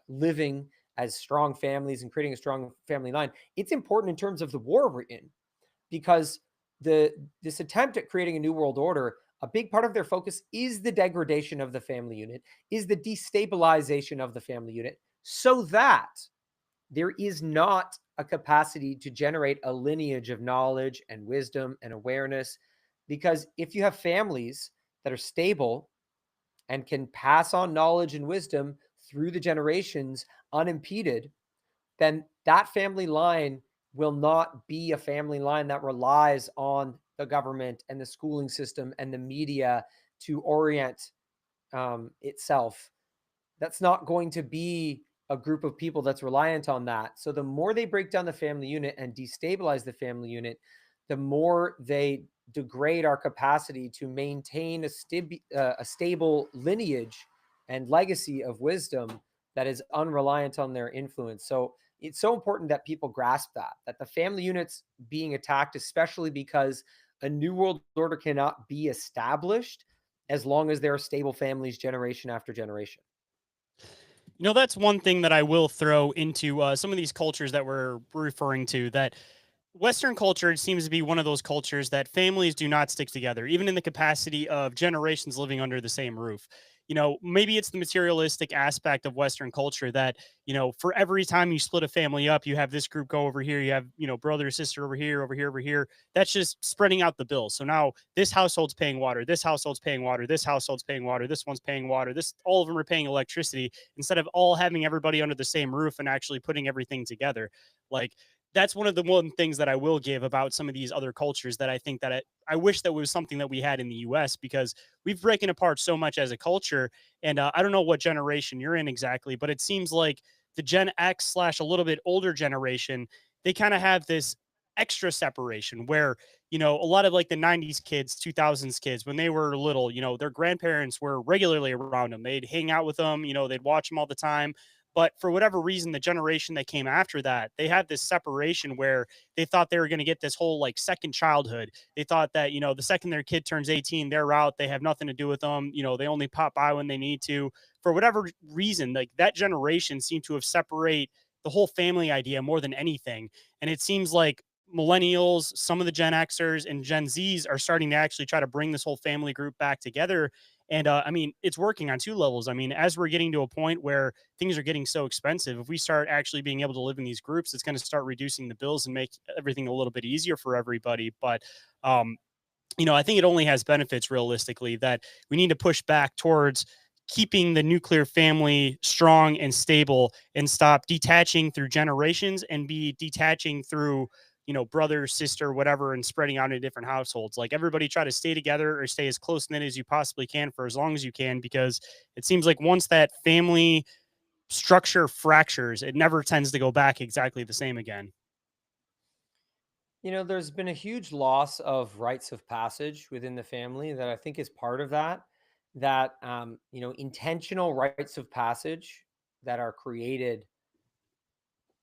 living as strong families and creating a strong family line. It's important in terms of the war we're in, because this attempt at creating a new world order, a big part of their focus is the degradation of the family unit, is the destabilization of the family unit, so that there is not a capacity to generate a lineage of knowledge and wisdom and awareness. Because if you have families that are stable and can pass on knowledge and wisdom through the generations unimpeded, then that family line will not be a family line that relies on the government and the schooling system and the media to orient itself, that's not going to be a group of people that's reliant on that. So the more they break down the family unit and destabilize the family unit, the more they degrade our capacity to maintain a stable lineage and legacy of wisdom that is unreliant on their influence. So it's so important that people grasp that the family unit's being attacked, especially because a new world order cannot be established as long as there are stable families generation after generation. That's one thing that I will throw into some of these cultures that we're referring to, that Western culture seems to be one of those cultures that families do not stick together, even in the capacity of generations living under the same roof. Maybe it's the materialistic aspect of Western culture that, for every time you split a family up, you have this group go over here, you have, brother, sister over here, over here, over here. That's just spreading out the bill. So now this household's paying water, this household's paying water, this household's paying water, this one's paying water, all of them are paying electricity instead of all having everybody under the same roof and actually putting everything together. Like, that's one of the one things that I will give about some of these other cultures that I think that I wish that was something that we had in the US, because we've broken apart so much as a culture. And I don't know what generation you're in exactly, but it seems like the Gen X slash a little bit older generation, they kind of have this extra separation where, a lot of like the 90s kids, 2000s kids, when they were little, their grandparents were regularly around them. They'd hang out with them, they'd watch them all the time. But for whatever reason, the generation that came after that, they had this separation where they thought they were going to get this whole like second childhood. They thought that, the second their kid turns 18, they're out. They have nothing to do with them. They only pop by when they need to. For whatever reason, like that generation seemed to have separate the whole family idea more than anything. And it seems like millennials, some of the Gen Xers and Gen Zs are starting to actually try to bring this whole family group back together. And I mean, it's working on two levels. I mean, as we're getting to a point where things are getting so expensive, if we start actually being able to live in these groups, it's going to start reducing the bills and make everything a little bit easier for everybody. But um, I think it only has benefits realistically, that we need to push back towards keeping the nuclear family strong and stable and stop detaching through generations and be detaching through, brother, sister, whatever, and spreading out into different households. Like, everybody try to stay together or stay as close knit as you possibly can for as long as you can, because it seems like once that family structure fractures, it never tends to go back exactly the same again. There's been a huge loss of rites of passage within the family that I think is part of that. That intentional rites of passage that are created,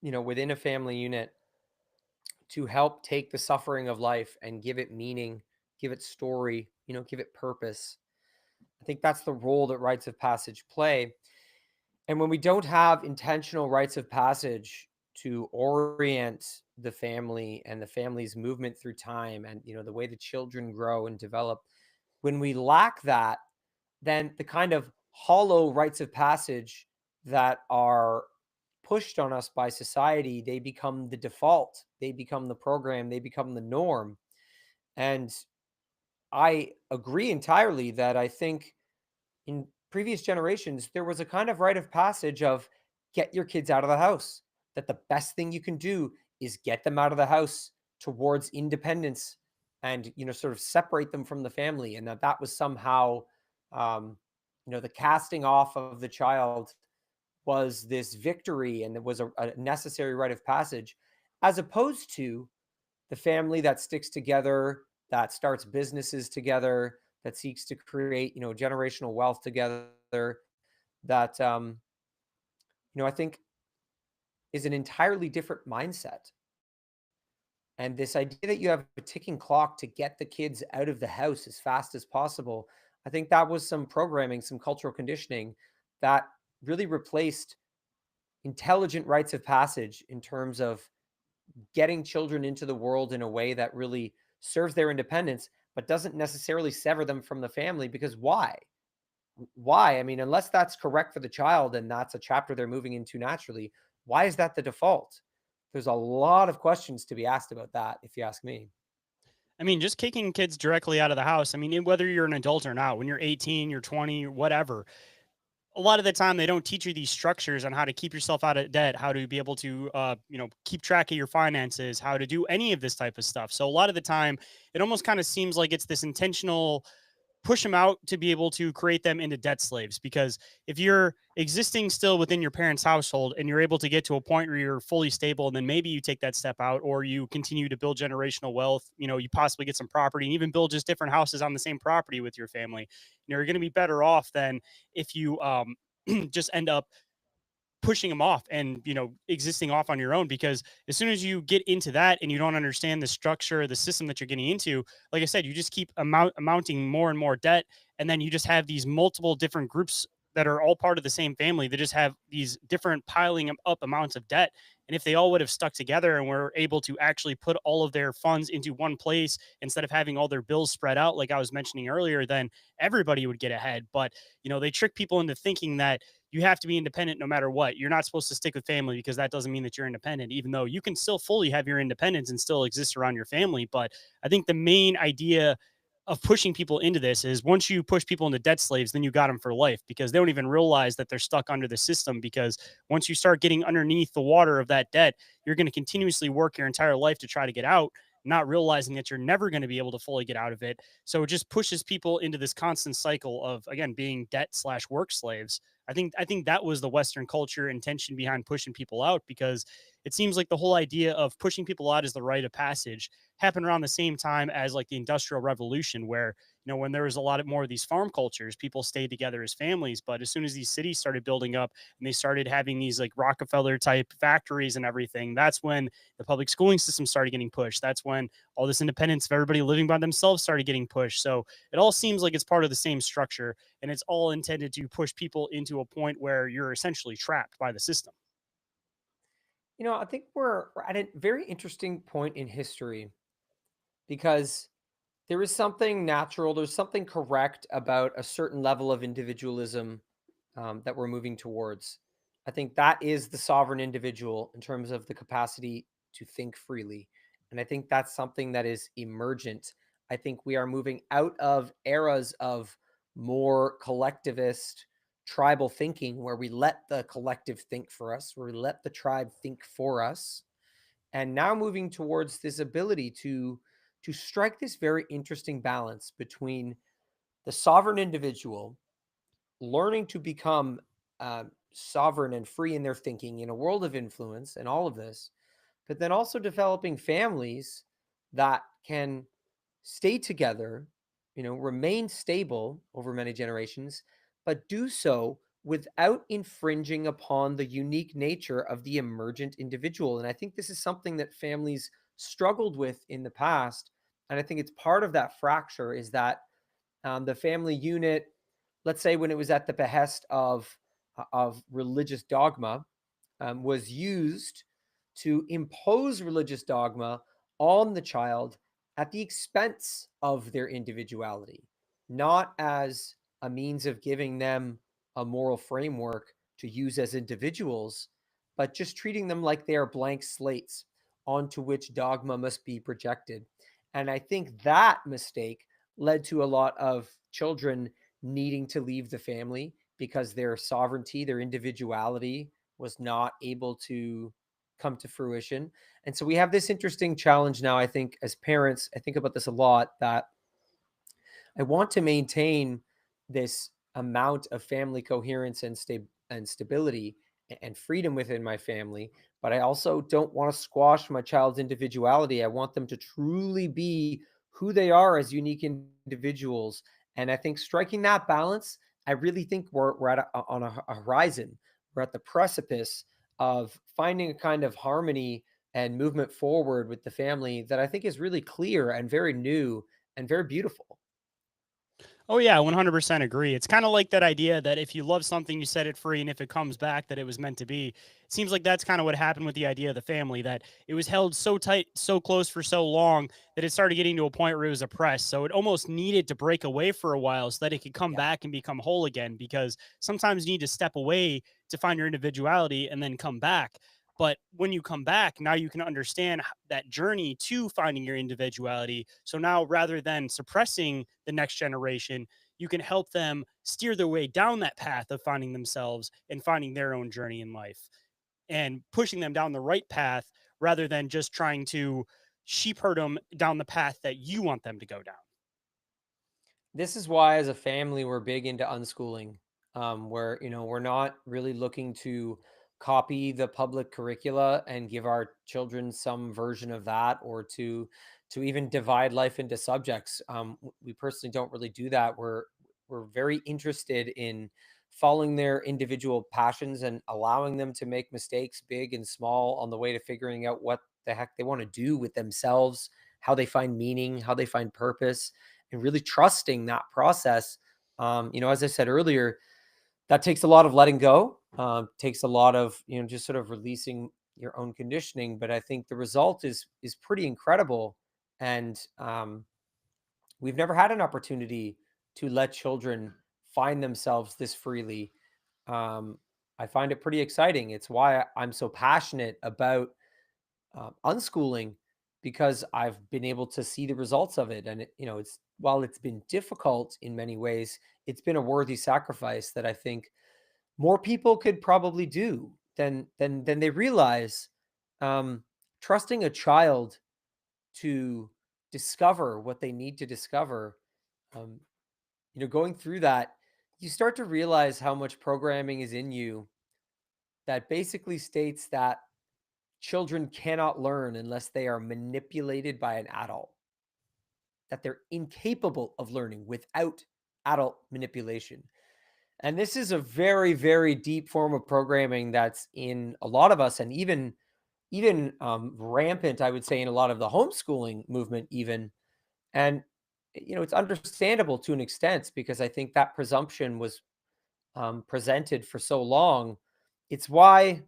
within a family unit to help take the suffering of life and give it meaning, give it story, give it purpose. I think that's the role that rites of passage play. And when we don't have intentional rites of passage to orient the family and the family's movement through time and the way the children grow and develop, when we lack that, then the kind of hollow rites of passage that are pushed on us by society, they become the default, they become the program, they become the norm. And I agree entirely that I think in previous generations, there was a kind of rite of passage of get your kids out of the house. That the best thing you can do is get them out of the house towards independence and, sort of separate them from the family. And that was somehow, um, the casting off of the child was this victory and it was a necessary rite of passage, as opposed to the family that sticks together, that starts businesses together, that seeks to create, generational wealth together, that I think is an entirely different mindset. And this idea that you have a ticking clock to get the kids out of the house as fast as possible, I think that was some programming, some cultural conditioning that really replaced intelligent rites of passage in terms of getting children into the world in a way that really serves their independence, but doesn't necessarily sever them from the family. Because why? Why? I mean, unless that's correct for the child and that's a chapter they're moving into naturally, why is that the default? There's a lot of questions to be asked about that, if you ask me. I mean, just kicking kids directly out of the house. I mean, whether you're an adult or not, when you're 18, you're 20, whatever, a lot of the time they don't teach you these structures on how to keep yourself out of debt, how to be able to keep track of your finances, how to do any of this type of stuff. So a lot of the time it almost kind of seems like it's this intentional push them out to be able to create them into debt slaves. Because if you're existing still within your parents' household and you're able to get to a point where you're fully stable, and then maybe you take that step out, or you continue to build generational wealth, you possibly get some property and even build just different houses on the same property with your family. You're going to be better off than if you just end up pushing them off and existing off on your own. Because as soon as you get into that and you don't understand the structure, the system that you're getting into, like I said, you just keep amounting more and more debt, and then you just have these multiple different groups that are all part of the same family that just have these different piling up amounts of debt. And if they all would have stuck together and were able to actually put all of their funds into one place instead of having all their bills spread out like I was mentioning earlier, then everybody would get ahead. But they trick people into thinking that you have to be independent no matter what. You're not supposed to stick with family because that doesn't mean that you're independent, even though you can still fully have your independence and still exist around your family. But I think the main idea of pushing people into this is once you push people into debt slaves, then you got them for life, because they don't even realize that they're stuck under the system. Because once you start getting underneath the water of that debt, you're going to continuously work your entire life to try to get out, not realizing that you're never going to be able to fully get out of it. So it just pushes people into this constant cycle of, again, being debt slash work slaves. I think that was the Western culture intention behind pushing people out, because it seems like the whole idea of pushing people out as the rite of passage happened around the same time as like the Industrial Revolution, where when there was a lot of more of these farm cultures, people stayed together as families. But as soon as these cities started building up and they started having these like Rockefeller type factories and everything, that's when the public schooling system started getting pushed. That's when all this independence of everybody living by themselves started getting pushed. So it all seems like it's part of the same structure, and it's all intended to push people into a point where you're essentially trapped by the system. I think we're at a very interesting point in history because there is something natural, there's something correct about a certain level of individualism that we're moving towards. I think that is the sovereign individual in terms of the capacity to think freely. And I think that's something that is emergent. I think we are moving out of eras of more collectivist, tribal thinking where we let the collective think for us, where we let the tribe think for us, and now moving towards this ability to strike this very interesting balance between the sovereign individual learning to become sovereign and free in their thinking in a world of influence and all of this, but then also developing families that can stay together, remain stable over many generations, but do so without infringing upon the unique nature of the emergent individual. And I think this is something that families struggled with in the past. And I think it's part of that fracture is that the family unit, let's say when it was at the behest of religious dogma, was used to impose religious dogma on the child at the expense of their individuality, not as a means of giving them a moral framework to use as individuals, but just treating them like they are blank slates onto which dogma must be projected. And I think that mistake led to a lot of children needing to leave the family because their sovereignty, their individuality was not able to come to fruition. And so we have this interesting challenge now, I think, as parents. I think about this a lot that I want to maintain this amount of family coherence and stability and freedom within my family, but I also don't want to squash my child's individuality. I want them to truly be who they are as unique individuals. And I think striking that balance, I really think we're at on a horizon. We're at the precipice of finding a kind of harmony and movement forward with the family that I think is really clear and very new and very beautiful. Oh yeah, 100% agree. It's kind of like that idea that if you love something, you set it free, and if it comes back, that it was meant to be. It seems like that's kind of what happened with the idea of the family, that it was held so tight, so close for so long that it started getting to a point where it was oppressed. So it almost needed to break away for a while so that it could come Yeah. back and become whole again. Because sometimes you need to step away to find your individuality and then come back. But when you come back, now you can understand that journey to finding your individuality. So now, rather than suppressing the next generation, you can help them steer their way down that path of finding themselves and finding their own journey in life, and pushing them down the right path rather than just trying to sheep herd them down the path that you want them to go down. This is why, as a family, we're big into unschooling, where we're not really looking to copy the public curricula and give our children some version of that, or to even divide life into subjects. We personally don't really do that. We're very interested in following their individual passions and allowing them to make mistakes, big and small, on the way to figuring out what the heck they want to do with themselves, how they find meaning, how they find purpose, and really trusting that process. As I said earlier, that takes a lot of letting go, takes a lot of just sort of releasing your own conditioning. But I think the result is pretty incredible, and we've never had an opportunity to let children find themselves this freely. Um, I find it pretty exciting. It's why I'm so passionate about unschooling, because I've been able to see the results of it. And it's while it's been difficult in many ways, it's been a worthy sacrifice that I think more people could probably do than they realize. Um, Trusting a child to discover what they need to discover, um, going through that, you start to realize how much programming is in you that basically states that children cannot learn unless they are manipulated by an adult, that they're incapable of learning without adult manipulation. And this is a very, very deep form of programming that's in a lot of us, and even rampant, I would say, in a lot of the homeschooling movement, even. And it's understandable to an extent, because I think that presumption was presented for so long. It's why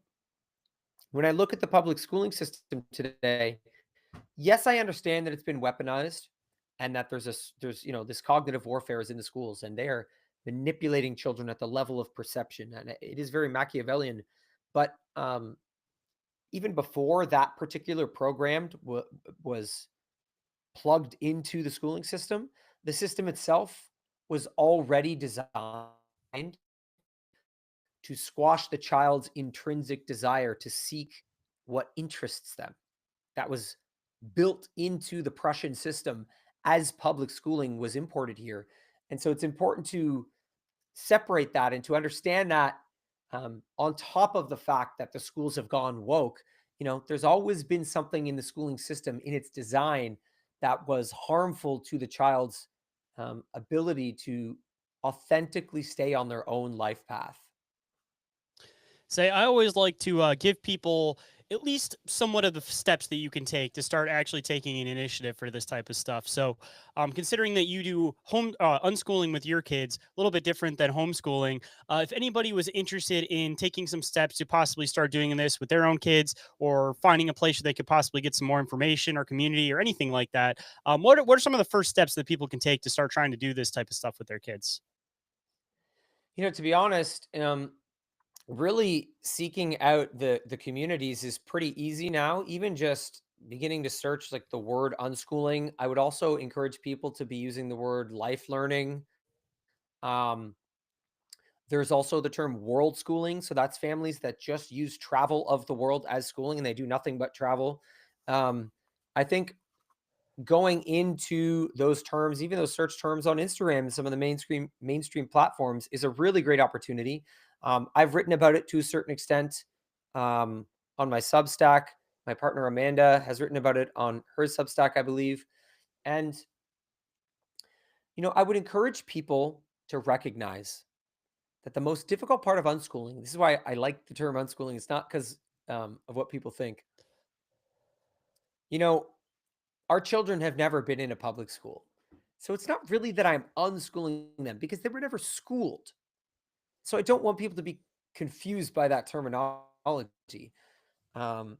when I look at the public schooling system today, yes, I understand that it's been weaponized, and that there's this cognitive warfare is in the schools, and they are manipulating children at the level of perception, and it is very Machiavellian. But even before that particular was plugged into the schooling system, the system itself was already designed to squash the child's intrinsic desire to seek what interests them. That was built into the Prussian system as public schooling was imported here. And so it's important to separate that and to understand that, on top of the fact that the schools have gone woke, there's always been something in the schooling system, in its design, that was harmful to the child's ability to authentically stay on their own life path. Say, I always like to give people at least somewhat of the steps that you can take to start actually taking an initiative for this type of stuff. So, considering that you do home unschooling with your kids, a little bit different than homeschooling. If anybody was interested in taking some steps to possibly start doing this with their own kids, or finding a place where they could possibly get some more information or community or anything like that, what are some of the first steps that people can take to start trying to do this type of stuff with their kids? To be honest, really seeking out the communities is pretty easy now. Even just beginning to search like the word unschooling, I would also encourage people to be using the word life learning. um, there's also the term world schooling, so that's families that just use travel of the world as schooling, and they do nothing but travel. I think going into those terms, even those search terms on Instagram and some of the mainstream platforms, is a really great opportunity. I've written about it to a certain extent, on my Substack. My partner Amanda has written about it on her Substack, I believe. And I would encourage people to recognize that the most difficult part of unschooling. This is why I like the term unschooling. It's not because of what people think. You know, our children have never been in a public school. So it's not really that I'm unschooling them, because they were never schooled. So I don't want people to be confused by that terminology. Um,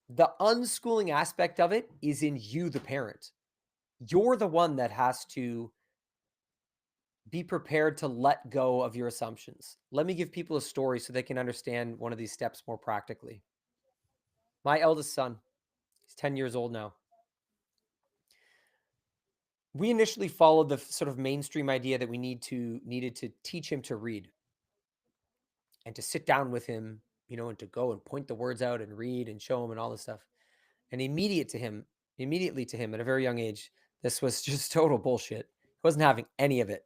the unschooling aspect of it is in you, the parent. You're the one that has to be prepared to let go of your assumptions. Let me give people a story so they can understand one of these steps more practically. My eldest son, he's 10 years old now. We initially followed the sort of mainstream idea that we needed to teach him to read, and to sit down with him, and to go and point the words out and read and show him and all this stuff. And immediately to him at a very young age, this was just total bullshit. wasn't having any of it.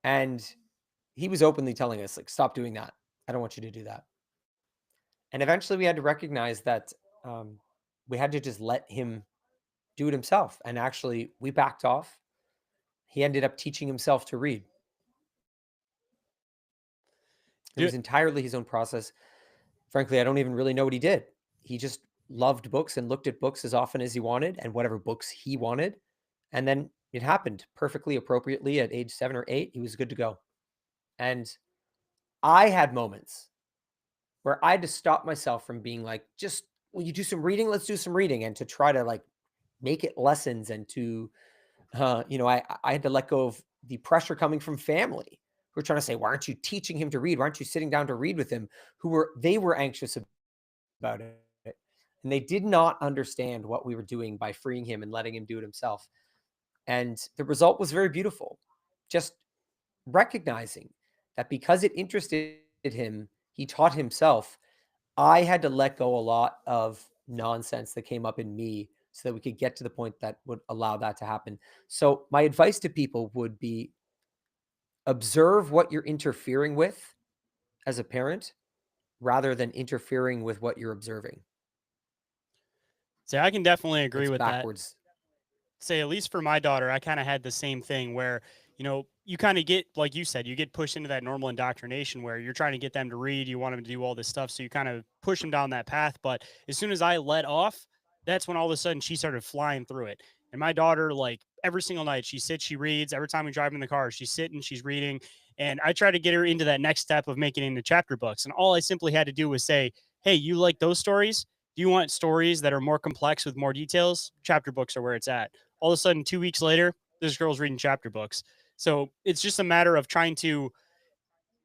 And he was openly telling us, like, stop doing that. I don't want you to do that. And eventually we had to recognize that um, we had to just let him do it himself. And actually, we backed off. He ended up teaching himself to read. It Do was entirely his own process. Frankly, I don't even really know what he did. He just loved books and looked at books as often as he wanted and whatever books he wanted. And then it happened perfectly appropriately at age 7 or 8. He was good to go. And I had moments where I had to stop myself from being like, just, will you do some reading? Let's do some reading. And to try to like make it lessons and to, I had to let go of the pressure coming from family who were trying to say, why aren't you teaching him to read? Why aren't you sitting down to read with him? They were anxious about it. And they did not understand what we were doing by freeing him and letting him do it himself. And the result was very beautiful. Just recognizing that because it interested him, he taught himself. I had to let go a lot of nonsense that came up in me so that we could get to the point that would allow that to happen. So, my advice to people would be observe what you're interfering with as a parent rather than interfering with what you're observing. say I can definitely agree It's with that. backwards. Say at least for my daughter, I kind of had the same thing where, you kind of get, like you said, you get pushed into that normal indoctrination where you're trying to get them to read, you want them to do all this stuff. So you kind of push them down that path. But as soon as I let off, that's when all of a sudden she started flying through it. And my daughter, like every single night, she sits, she reads. Every time we drive in the car, she's sitting, she's reading. And I try to get her into that next step of making it into chapter books. And all I simply had to do was say, hey, you like those stories? Do you want stories that are more complex with more details? Chapter books are where it's at. All of a sudden, 2 weeks later, this girl's reading chapter books. So it's just a matter of trying to,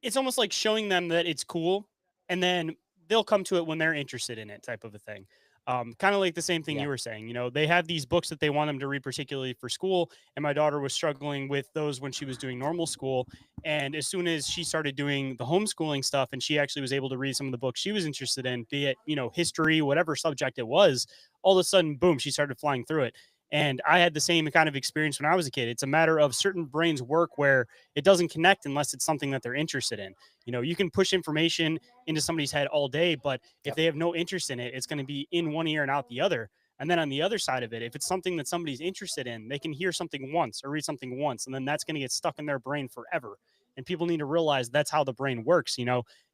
it's almost like showing them that it's cool, and then they'll come to it when they're interested in it, type of a thing. Kind of like the same thing Yeah. you were saying. They have these books that they want them to read, particularly for school. And my daughter was struggling with those when she was doing normal school. And as soon as she started doing the homeschooling stuff, and she actually was able to read some of the books she was interested in, be it history, whatever subject it was, all of a sudden, boom, she started flying through it. And I had the same kind of experience when I was a kid. It's a matter of certain brains work where it doesn't connect unless it's something that they're interested in. You can push information into somebody's head all day, but if Yep. they have no interest in it, it's going to be in one ear and out the other. And then on the other side of it, if it's something that somebody's interested in, they can hear something once or read something once, and then that's going to get stuck in their brain forever. And people need to realize that's how the brain works.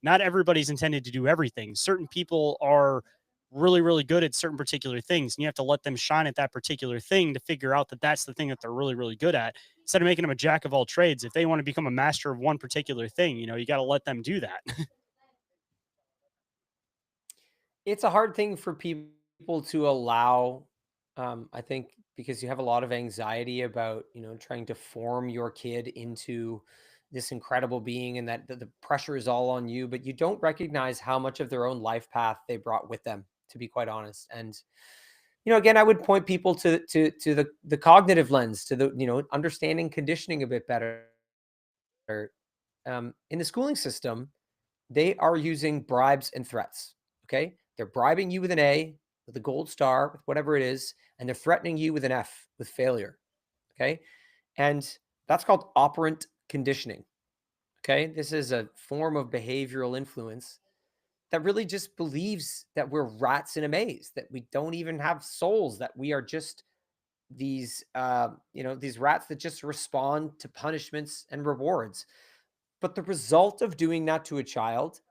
Not everybody's intended to do everything. Certain people are really, really good at certain particular things, and you have to let them shine at that particular thing to figure out that that's the thing that they're really, really good at, instead of making them a jack of all trades. If they want to become a master of one particular thing, you got to let them do that. It's a hard thing for people to allow, I think, because you have a lot of anxiety about, trying to form your kid into this incredible being and that the pressure is all on you, but you don't recognize how much of their own life path they brought with them, to be quite honest. And, again, I would point people to the cognitive lens, to the, understanding conditioning a bit better. In the schooling system, they are using bribes and threats. Okay. They're bribing you with an A, with a gold star, with whatever it is, and they're threatening you with an F, with failure. Okay. And that's called operant conditioning. Okay. This is a form of behavioral influence that really just believes that we're rats in a maze, that we don't even have souls, that we are just these rats that just respond to punishments and rewards. But the result of doing that to a child,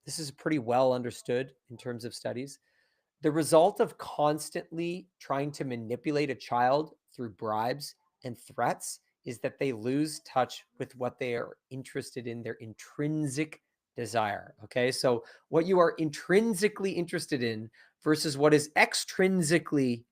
this is pretty well understood in terms of studies. The result of constantly trying to manipulate a child through bribes and threats is that they lose touch with what they are interested in, their intrinsic desire. Okay. So, what you are intrinsically interested in versus what is extrinsically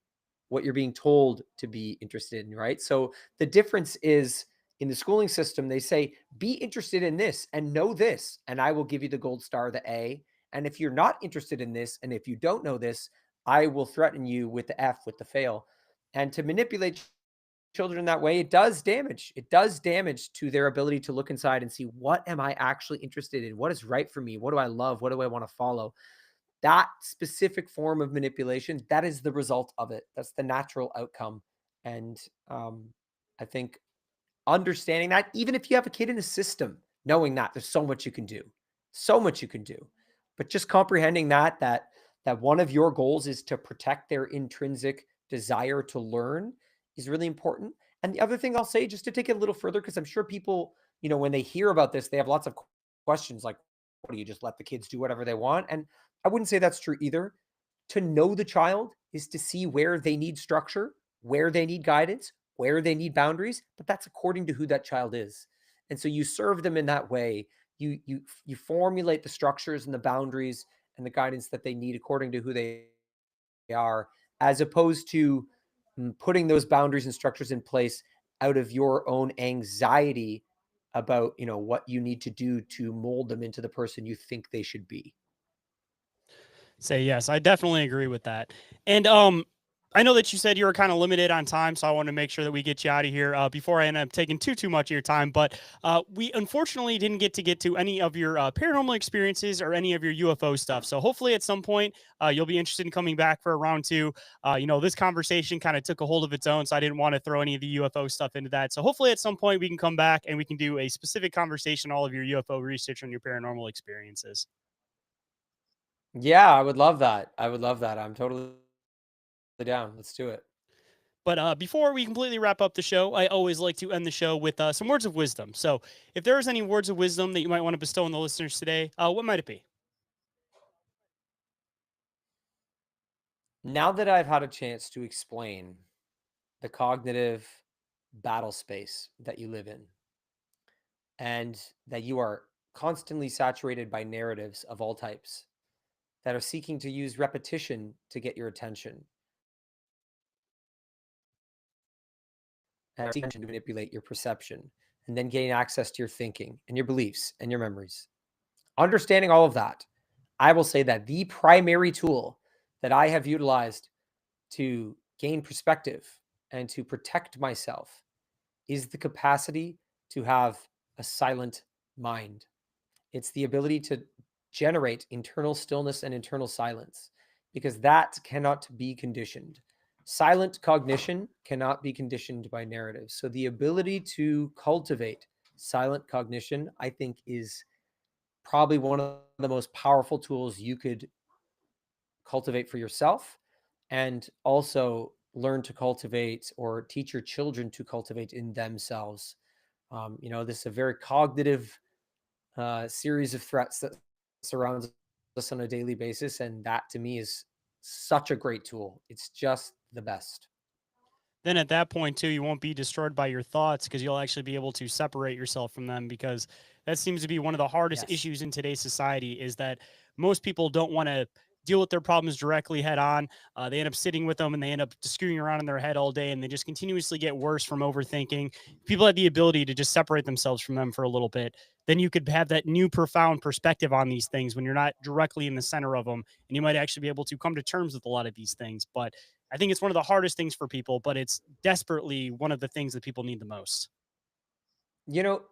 what you're being told to be interested in, right? So the difference is in the schooling system, they say, be interested in this and know this, and I will give you the gold star, the A. And if you're not interested in this, and if you don't know this, I will threaten you with the F, with the fail. And to manipulate children in that way, it does damage. It does damage to their ability to look inside and see, what am I actually interested in? What is right for me? What do I love? What do I want to follow? That specific form of manipulation, that is the result of it. That's the natural outcome. And I think understanding that, even if you have a kid in the system, knowing that there's so much you can do, so much you can do. But just comprehending that one of your goals is to protect their intrinsic desire to learn is really important. And the other thing I'll say, just to take it a little further, because I'm sure people, when they hear about this, they have lots of questions like, what do you just let the kids do whatever they want? And I wouldn't say that's true either. To know the child is to see where they need structure, where they need guidance, where they need boundaries, but that's according to who that child is. And so you serve them in that way. You formulate the structures and the boundaries and the guidance that they need according to who they are, as opposed to putting those boundaries and structures in place out of your own anxiety about, what you need to do to mold them into the person you think they should be. Say yes, I definitely agree with that. And I know that you said you were kind of limited on time, so I want to make sure that we get you out of here before I end up taking too much of your time. But we unfortunately didn't get to any of your paranormal experiences or any of your UFO stuff. So hopefully at some point you'll be interested in coming back for a round two. This conversation kind of took a hold of its own, so I didn't want to throw any of the UFO stuff into that. So hopefully at some point we can come back and we can do a specific conversation, all of your UFO research and your paranormal experiences. Yeah, I would love that. I would love that. I'm totally down. Let's do it. But before we completely wrap up the show, I always like to end the show with some words of wisdom. So, if there's any words of wisdom that you might want to bestow on the listeners today, what might it be? Now that I've had a chance to explain the cognitive battle space that you live in, and that you are constantly saturated by narratives of all types that are seeking to use repetition to get your attention and are seeking to manipulate your perception and then gain access to your thinking and your beliefs and your memories. Understanding all of that, I will say that the primary tool that I have utilized to gain perspective and to protect myself is the capacity to have a silent mind. It's the ability to generate internal stillness and internal silence, because that cannot be conditioned. Silent cognition cannot be conditioned by narratives. So the ability to cultivate silent cognition, I think, is probably one of the most powerful tools you could cultivate for yourself, and also learn to cultivate or teach your children to cultivate in themselves. This is a very cognitive series of threats that surrounds us on a daily basis. And that to me is such a great tool. It's just the best. Then at that point too, you won't be destroyed by your thoughts because you'll actually be able to separate yourself from them, because that seems to be one of the hardest Yes. issues in today's society, is that most people don't want to deal with their problems directly head on. They end up sitting with them and they end up screwing around in their head all day, and they just continuously get worse from overthinking. If people had the ability to just separate themselves from them for a little bit, then you could have that new profound perspective on these things when you're not directly in the center of them, and you might actually be able to come to terms with a lot of these things. But I think it's one of the hardest things for people, but it's desperately one of the things that people need the most.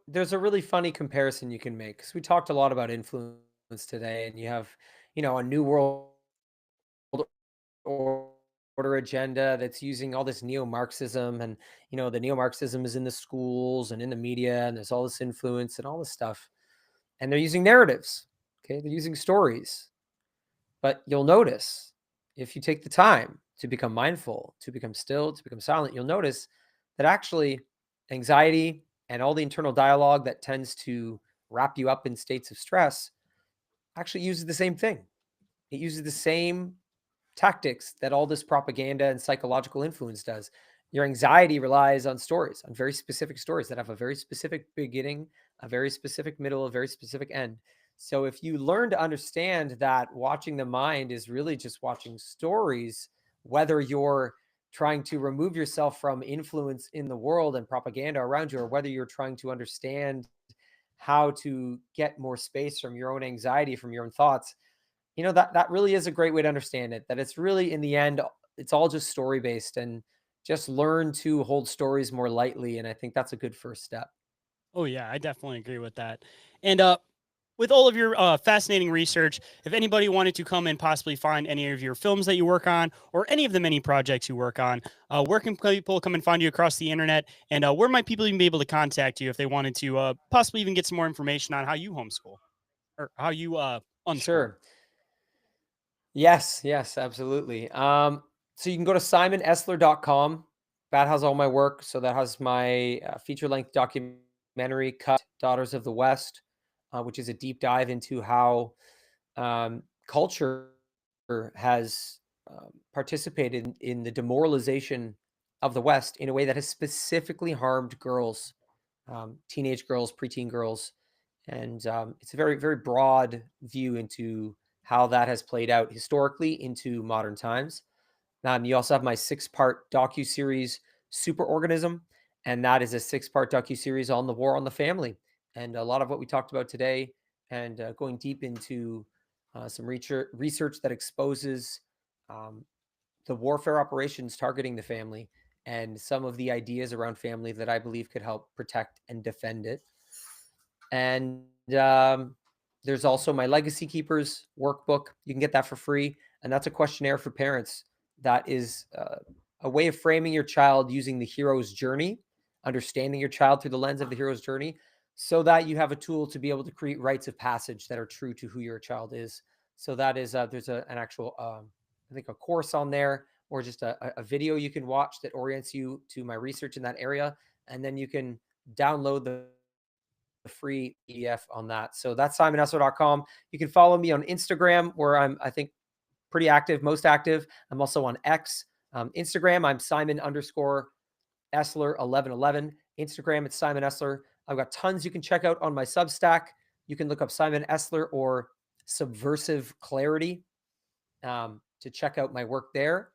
There's a really funny comparison you can make, because we talked a lot about influence today, and you have, a new world or- order agenda that's using all this neo-Marxism, and the neo-Marxism is in the schools and in the media, and there's all this influence and all this stuff, and they're using narratives. Okay, they're using stories. But you'll notice, if you take the time to become mindful, to become still, to become silent, you'll notice that actually anxiety and all the internal dialogue that tends to wrap you up in states of stress actually uses the same thing. It uses the same tactics that all this propaganda and psychological influence does. Your anxiety relies on stories, on very specific stories that have a very specific beginning, a very specific middle, a very specific end. So if you learn to understand that watching the mind is really just watching stories, whether you're trying to remove yourself from influence in the world and propaganda around you, or whether you're trying to understand how to get more space from your own anxiety, from your own thoughts, that really is a great way to understand it, that it's really, in the end, it's all just story based, and just learn to hold stories more lightly, and I think that's a good first step. Oh yeah, I definitely agree with that. And with all of your fascinating research, if anybody wanted to come and possibly find any of your films that you work on or any of the many projects you work on, where can people come and find you across the internet? And where might people even be able to contact you if they wanted to possibly even get some more information on how you homeschool or how you unschool? Sure. Yes, yes, absolutely. So you can go to simonesler.com. That has all my work. So that has my feature length documentary, Cut Daughters of the West, which is a deep dive into how culture has participated in the demoralization of the West in a way that has specifically harmed girls, teenage girls, preteen girls. And it's a very, very broad view into how that has played out historically into modern times. You also have my six-part docu-series, Superorganism, and that is a six-part docu-series on the war on the family. And a lot of what we talked about today, and going deep into some research that exposes um, the warfare operations targeting the family and some of the ideas around family that I believe could help protect and defend it. And there's also my Legacy Keepers workbook. You can get that for free. And that's a questionnaire for parents that is a way of framing your child using the hero's journey, understanding your child through the lens of the hero's journey, so that you have a tool to be able to create rites of passage that are true to who your child is. So that is, there's an actual, I think, a course on there or just a video you can watch that orients you to my research in that area. And then you can download the free PDF on that. So that's simonesler.com. You can follow me on Instagram, where I'm, I think, pretty active, most active. I'm also on X. Instagram, I'm Simon underscore Esler 1111. Instagram, it's Simon Esler. I've got tons you can check out on my Substack. You can look up Simon Esler or Subversive Clarity to check out my work there.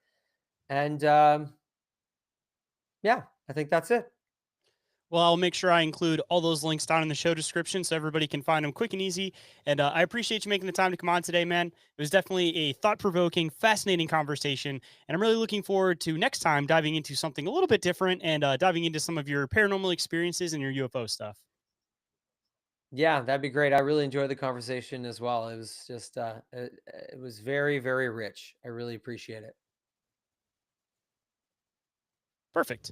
And yeah, I think that's it. Well, I'll make sure I include all those links down in the show description so everybody can find them quick and easy. And I appreciate you making the time to come on today, man. It was definitely a thought provoking, fascinating conversation. And I'm really looking forward to next time diving into something a little bit different and diving into some of your paranormal experiences and your UFO stuff. Yeah, that'd be great. I really enjoyed the conversation as well. It was just, it was very, very rich. I really appreciate it. Perfect.